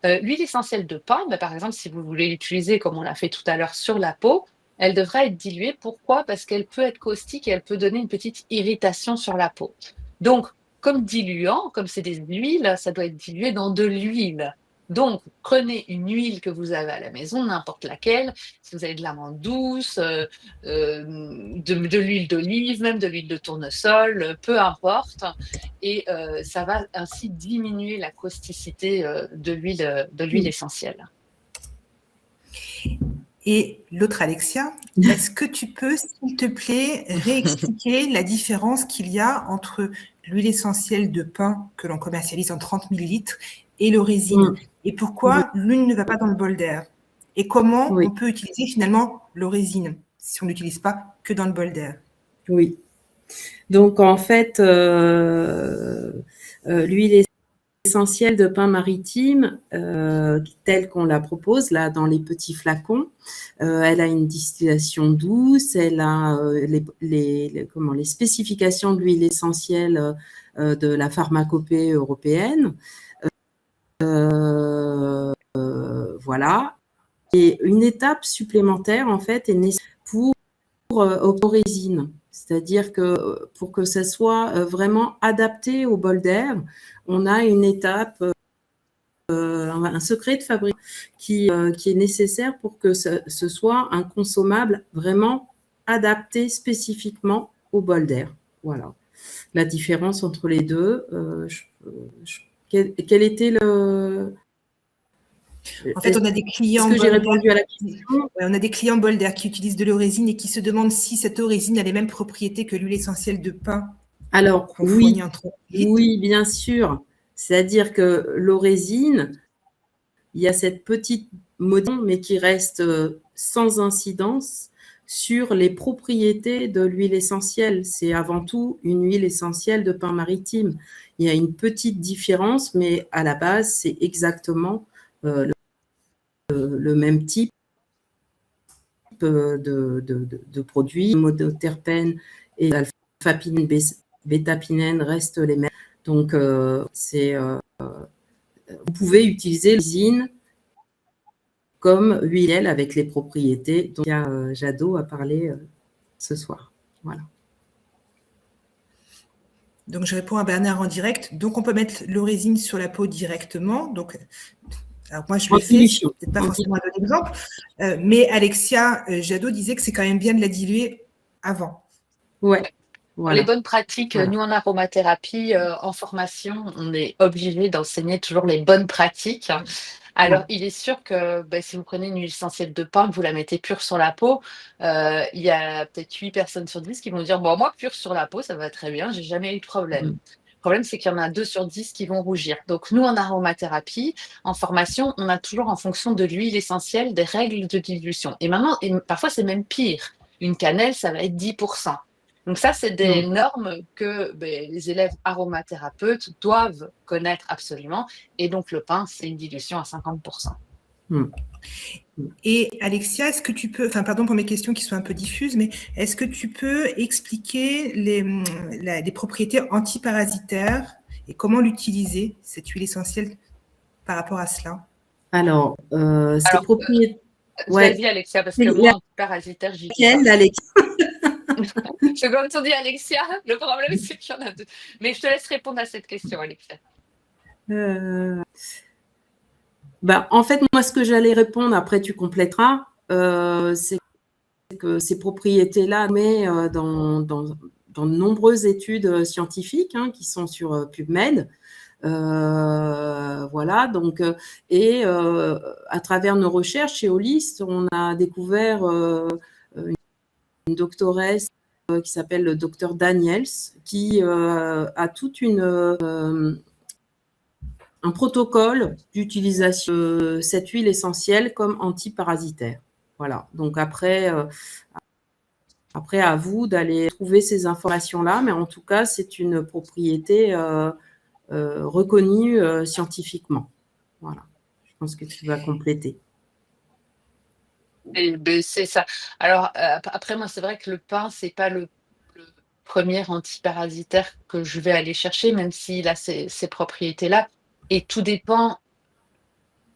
L'huile essentielle de pin, ben, par exemple, si vous voulez l'utiliser comme on l'a fait tout à l'heure sur la peau, elle devrait être diluée. Pourquoi? Parce qu'elle peut être caustique et elle peut donner une petite irritation sur la peau. Donc, comme diluant, comme c'est des huiles, ça doit être dilué dans de l'huile. Donc, prenez une huile que vous avez à la maison, n'importe laquelle, si vous avez de l'amande douce, de l'huile d'olive, même de l'huile de tournesol, peu importe, et ça va ainsi diminuer la causticité de l'huile essentielle. Et l'autre Alexia, est-ce que tu peux, s'il te plaît, réexpliquer la différence qu'il y a entre l'huile essentielle de pin que l'on commercialise en 30 millilitres et le résine, et pourquoi l'une ne va pas dans le bol d'air, et comment on peut utiliser finalement le résine si on n'utilise pas que dans le bol d'air? Oui. Donc en fait, l'huile essentielle de pin maritime, telle qu'on la propose là dans les petits flacons, elle a une distillation douce, elle a les spécifications de l'huile essentielle de la pharmacopée européenne. Voilà. Et une étape supplémentaire en fait est nécessaire pour résine. C'est-à-dire que pour que ça soit vraiment adapté au bol d'air, on a une étape, un secret de fabrique qui est nécessaire pour que ce soit un consommable vraiment adapté spécifiquement au bol d'air. Voilà. La différence entre les deux, quel était le... En fait, on a des clients. Est-ce que j'ai répondu à la question? On a des clients bol d'air qui utilisent de l'orésine et qui se demandent si cette orésine a les mêmes propriétés que l'huile essentielle de pin. Alors, oui, bien sûr. C'est-à-dire que l'orésine, il y a cette petite modification, mais qui reste sans incidence sur les propriétés de l'huile essentielle. C'est avant tout une huile essentielle de pin maritime. Il y a une petite différence, mais à la base, c'est exactement le même type de produits. Monoterpènes et alpha-pinène, bêta-pinène restent les mêmes. Donc, vous pouvez utiliser l'orésine comme huile avec les propriétés dont Jadot a parlé ce soir. Voilà. Donc, je réponds à Bernard en direct. Donc, on peut mettre l'orésine sur la peau directement. Donc, alors moi, je le fais, peut-être pas forcément un bon exemple, mais Alexia Jadot disait que c'est quand même bien de la diluer avant. Ouais. Voilà. Les bonnes pratiques, nous en aromathérapie, en formation, on est obligé d'enseigner toujours les bonnes pratiques. Alors, il est sûr que si vous prenez une huile essentielle de pin, que vous la mettez pure sur la peau, il y a peut-être 8 personnes sur 10 qui vont dire « Bon, moi, pure sur la peau, ça va très bien, j'ai jamais eu de problème. » Le problème, c'est qu'il y en a 2 sur 10 qui vont rougir. Donc, nous, en aromathérapie, en formation, on a toujours en fonction de l'huile essentielle des règles de dilution. Et maintenant, parfois, c'est même pire. Une cannelle, ça va être 10%. Donc ça, c'est des normes que les élèves aromathérapeutes doivent connaître absolument. Et donc, le pin, c'est une dilution à 50%. Et Alexia, est-ce que tu peux, enfin pardon pour mes questions qui sont un peu diffuses, mais est-ce que tu peux expliquer les propriétés antiparasitaires et comment l'utiliser, cette huile essentielle, par rapport à cela? Alors, ces propriétés... Vas-y Alexia, parce que moi, antiparasitaire, j'y viens. Alexia C'est comme tu dis Alexia, le problème c'est qu'il y en a 2. Mais je te laisse répondre à cette question, Alexia. En fait, moi, ce que j'allais répondre, après tu compléteras, c'est que ces propriétés-là, mais dans de nombreuses études scientifiques qui sont sur PubMed. Voilà, donc, et à travers nos recherches chez Holist, on a découvert une doctoresse qui s'appelle le docteur Daniels, qui a toute un protocole d'utilisation de cette huile essentielle comme antiparasitaire. Voilà, donc après à vous d'aller trouver ces informations-là, mais en tout cas, c'est une propriété reconnue scientifiquement. Voilà, je pense que tu vas compléter. C'est ça. Alors, après, moi, c'est vrai que le pin, c'est pas le premier antiparasitaire que je vais aller chercher, même s'il a ces propriétés-là. Et tout dépend.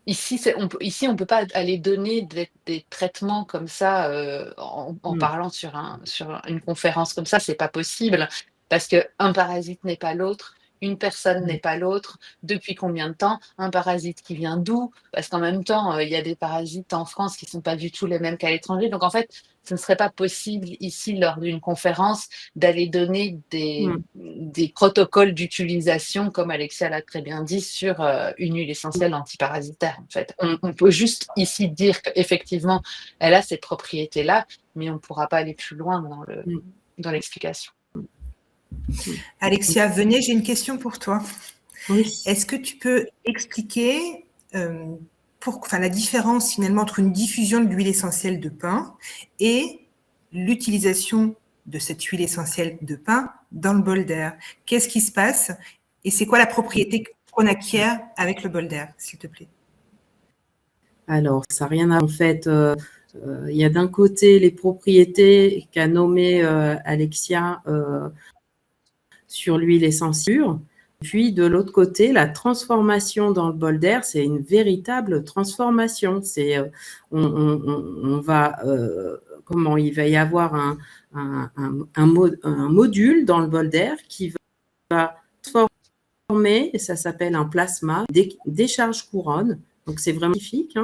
Ici, on peut pas aller donner des traitements comme ça en parlant sur une conférence comme ça, c'est pas possible parce qu'un parasite n'est pas l'autre, une personne n'est pas l'autre, depuis combien de temps, un parasite qui vient d'où, parce qu'en même temps, il y a des parasites en France qui ne sont pas du tout les mêmes qu'à l'étranger. Donc en fait, ce ne serait pas possible ici, lors d'une conférence, d'aller donner des protocoles d'utilisation, comme Alexia l'a très bien dit, sur une huile essentielle antiparasitaire. En fait, on peut juste ici dire qu'effectivement, elle a ces propriétés-là, mais on ne pourra pas aller plus loin dans l'explication. Alexia, venez, j'ai une question pour toi. Oui. Est-ce que tu peux expliquer la différence finalement entre une diffusion de l'huile essentielle de pin et l'utilisation de cette huile essentielle de pin dans le bol d'air? Qu'est-ce qui se passe et c'est quoi la propriété qu'on acquiert avec le bol d'air, s'il te plaît? Alors, ça n'a rien à voir. En fait, il y a d'un côté les propriétés qu'a nommées Alexia sur l'huile essentielle. Puis de l'autre côté, la transformation dans le bol d'air, c'est une véritable transformation. C'est, il va y avoir un module dans le bol d'air qui va transformer, et ça s'appelle un plasma, décharge couronne. Donc c'est vraiment magnifique,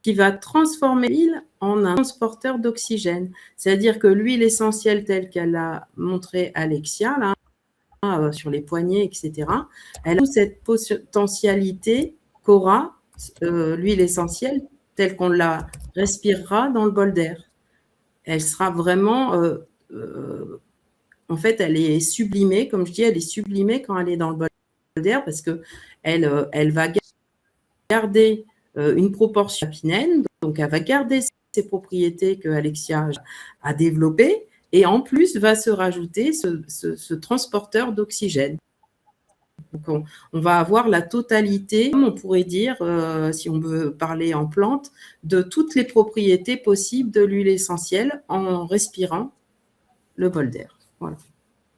qui va transformer l'huile en un transporteur d'oxygène. C'est-à-dire que l'huile essentielle telle qu'elle a montré Alexia, là, sur les poignets, etc., elle a cette potentialité qu'aura l'huile essentielle telle qu'on la respirera dans le bol d'air. Elle sera vraiment, en fait, elle est sublimée, comme je dis, elle est sublimée quand elle est dans le bol d'air parce qu'elle va garder une proportion apinène, donc elle va garder ces propriétés que Alexia a développées, et en plus va se rajouter ce transporteur d'oxygène. Donc on va avoir la totalité, on pourrait dire, si on veut parler en plante, de toutes les propriétés possibles de l'huile essentielle en respirant le bol d'air. Voilà.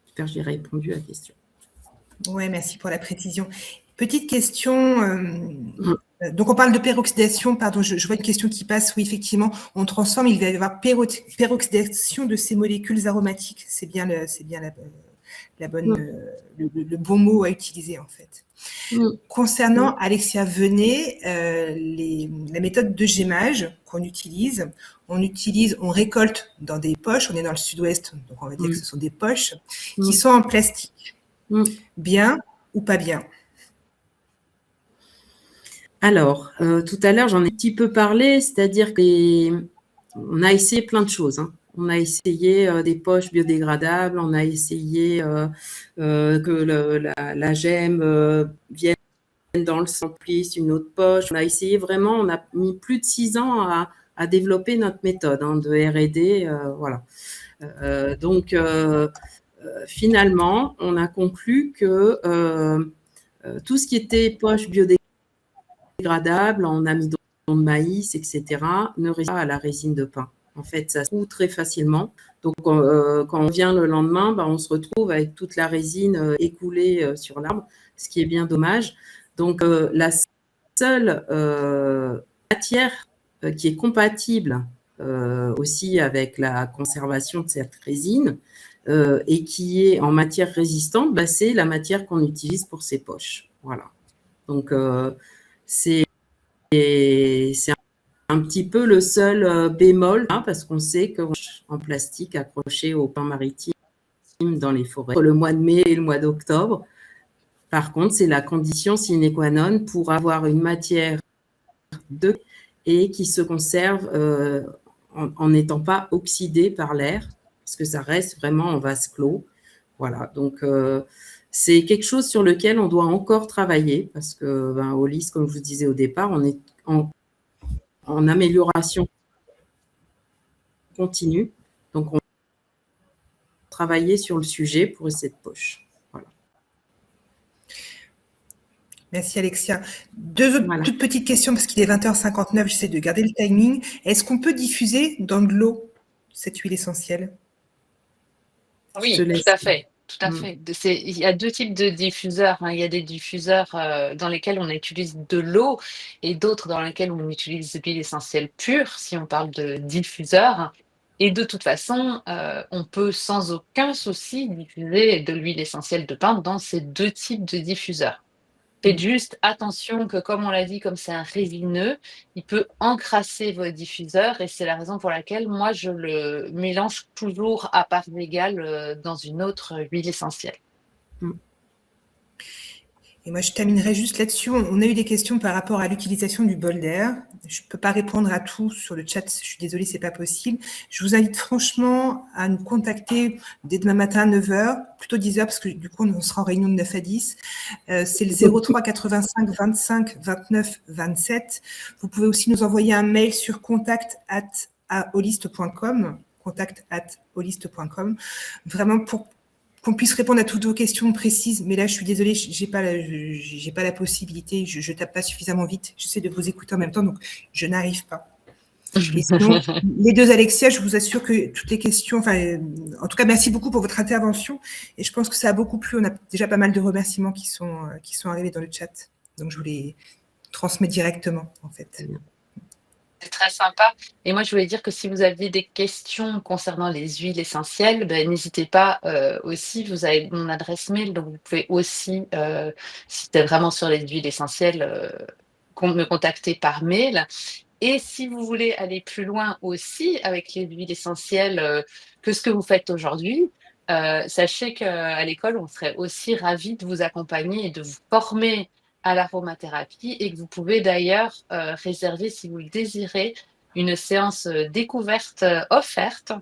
J'espère que j'ai répondu à la question. Oui, merci pour la précision. Petite question. Donc, on parle de peroxydation. Pardon, je vois une question qui passe. Oui, effectivement, on transforme. Il va y avoir peroxydation de ces molécules aromatiques. C'est bien la bonne, le bon mot à utiliser, en fait. Concernant Alexia Venet, la méthode de gémage qu'on utilise, on récolte dans des poches. On est dans le sud-ouest, donc on va dire que ce sont des poches qui sont en plastique. Bien ou pas bien? Alors, tout à l'heure, j'en ai un petit peu parlé, c'est-à-dire qu'on a essayé plein de choses. On a essayé des poches biodégradables, on a essayé que la gemme vienne dans le samplice, une autre poche. On a essayé vraiment, on a mis plus de 6 ans à développer notre méthode de R&D. Voilà. Donc, finalement, on a conclu que tout ce qui était poche biodégradable, en amidon de maïs, etc., ne résiste pas à la résine de pin. En fait, ça se trouve très facilement. Donc, quand on vient le lendemain, on se retrouve avec toute la résine écoulée sur l'arbre, ce qui est bien dommage. Donc, la seule matière qui est compatible aussi avec la conservation de cette résine et qui est en matière résistante, c'est la matière qu'on utilise pour ces poches. Voilà. Donc, c'est un petit peu le seul bémol, parce qu'on sait qu'en plastique accroché au pin maritime dans les forêts, le mois de mai et le mois d'octobre. Par contre, c'est la condition sine qua non pour avoir une matière et qui se conserve en n'étant pas oxydée par l'air, parce que ça reste vraiment en vase clos. Voilà, donc c'est quelque chose sur lequel on doit encore travailler, parce que au LIS, comme je vous disais au départ, on est en amélioration continue. Donc, on va travailler sur le sujet pour cette poche. Voilà. Merci Alexia. Deux autres toutes petites questions, parce qu'il est 20h59, j'essaie de garder le timing. Est-ce qu'on peut diffuser dans de l'eau cette huile essentielle? Oui, tout à fait. Tout à fait. Il y a deux types de diffuseurs. Il y a des diffuseurs dans lesquels on utilise de l'eau et d'autres dans lesquels on utilise de l'huile essentielle pure, si on parle de diffuseurs. Et de toute façon, on peut sans aucun souci diffuser de l'huile essentielle de pin dans ces 2 types de diffuseurs. Faites juste attention que, comme on l'a dit, comme c'est un résineux, il peut encrasser vos diffuseurs et c'est la raison pour laquelle moi je le mélange toujours à parts égales dans une autre huile essentielle. Et moi, je terminerai juste là-dessus. On a eu des questions par rapport à l'utilisation du bol d'air. Je ne peux pas répondre à tout sur le chat. Je suis désolée, ce n'est pas possible. Je vous invite franchement à nous contacter dès demain matin à 9h, plutôt 10h, parce que du coup, on sera en réunion de 9 à 10. C'est le 03 85 25 29 27. Vous pouvez aussi nous envoyer un mail sur contact@holist.com, contact@holist.com, vraiment pour qu'on puisse répondre à toutes vos questions précises. Mais là, je suis désolée, j'ai pas la possibilité, je tape pas suffisamment vite. J'essaie de vous écouter en même temps, donc je n'arrive pas. Et sinon, les 2 Alexia, je vous assure que toutes les questions, en tout cas, merci beaucoup pour votre intervention. Et je pense que ça a beaucoup plu. On a déjà pas mal de remerciements qui sont arrivés dans le chat. Donc, je vous les transmets directement, en fait. C'est très sympa. Et moi, je voulais dire que si vous aviez des questions concernant les huiles essentielles, n'hésitez pas aussi, vous avez mon adresse mail, donc vous pouvez aussi, si c'est vraiment sur les huiles essentielles, me contacter par mail. Et si vous voulez aller plus loin aussi avec les huiles essentielles que ce que vous faites aujourd'hui, sachez qu'à l'école, on serait aussi ravis de vous accompagner et de vous former à l'aromathérapie et que vous pouvez d'ailleurs réserver, si vous le désirez, une séance découverte offerte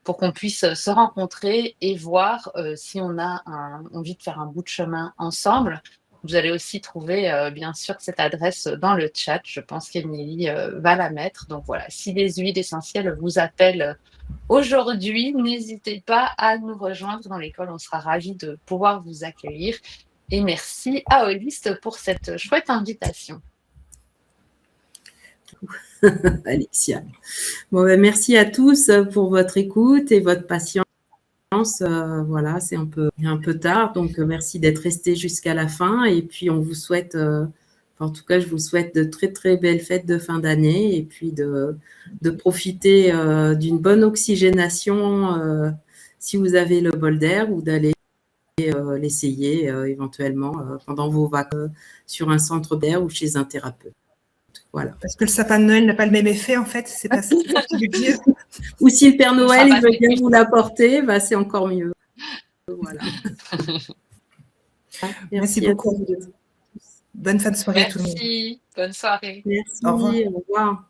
pour qu'on puisse se rencontrer et voir si on a envie de faire un bout de chemin ensemble. Vous allez aussi trouver bien sûr cette adresse dans le chat. Je pense qu'Emilie va la mettre. Donc voilà, si les huiles essentielles vous appellent aujourd'hui, n'hésitez pas à nous rejoindre dans l'école. On sera ravis de pouvoir vous accueillir. Et merci à Holist pour cette chouette invitation. Alexia. Bon, merci à tous pour votre écoute et votre patience. Voilà, c'est un peu tard, donc merci d'être restés jusqu'à la fin. Et puis, on vous souhaite, en tout cas, je vous souhaite de très, très belles fêtes de fin d'année et puis de profiter d'une bonne oxygénation si vous avez le bol d'air ou d'aller l'essayer éventuellement pendant vos vacances sur un centre d'air ou chez un thérapeute. Voilà. Parce que le sapin de Noël n'a pas le même effet, en fait, c'est pas ça que tu veux dire. Ou si le Père Noël il veut bien vous l'apporter, c'est encore mieux. Voilà. Merci beaucoup. Bonne fin de soirée à tout le monde. Merci, bonne soirée. Merci, au revoir.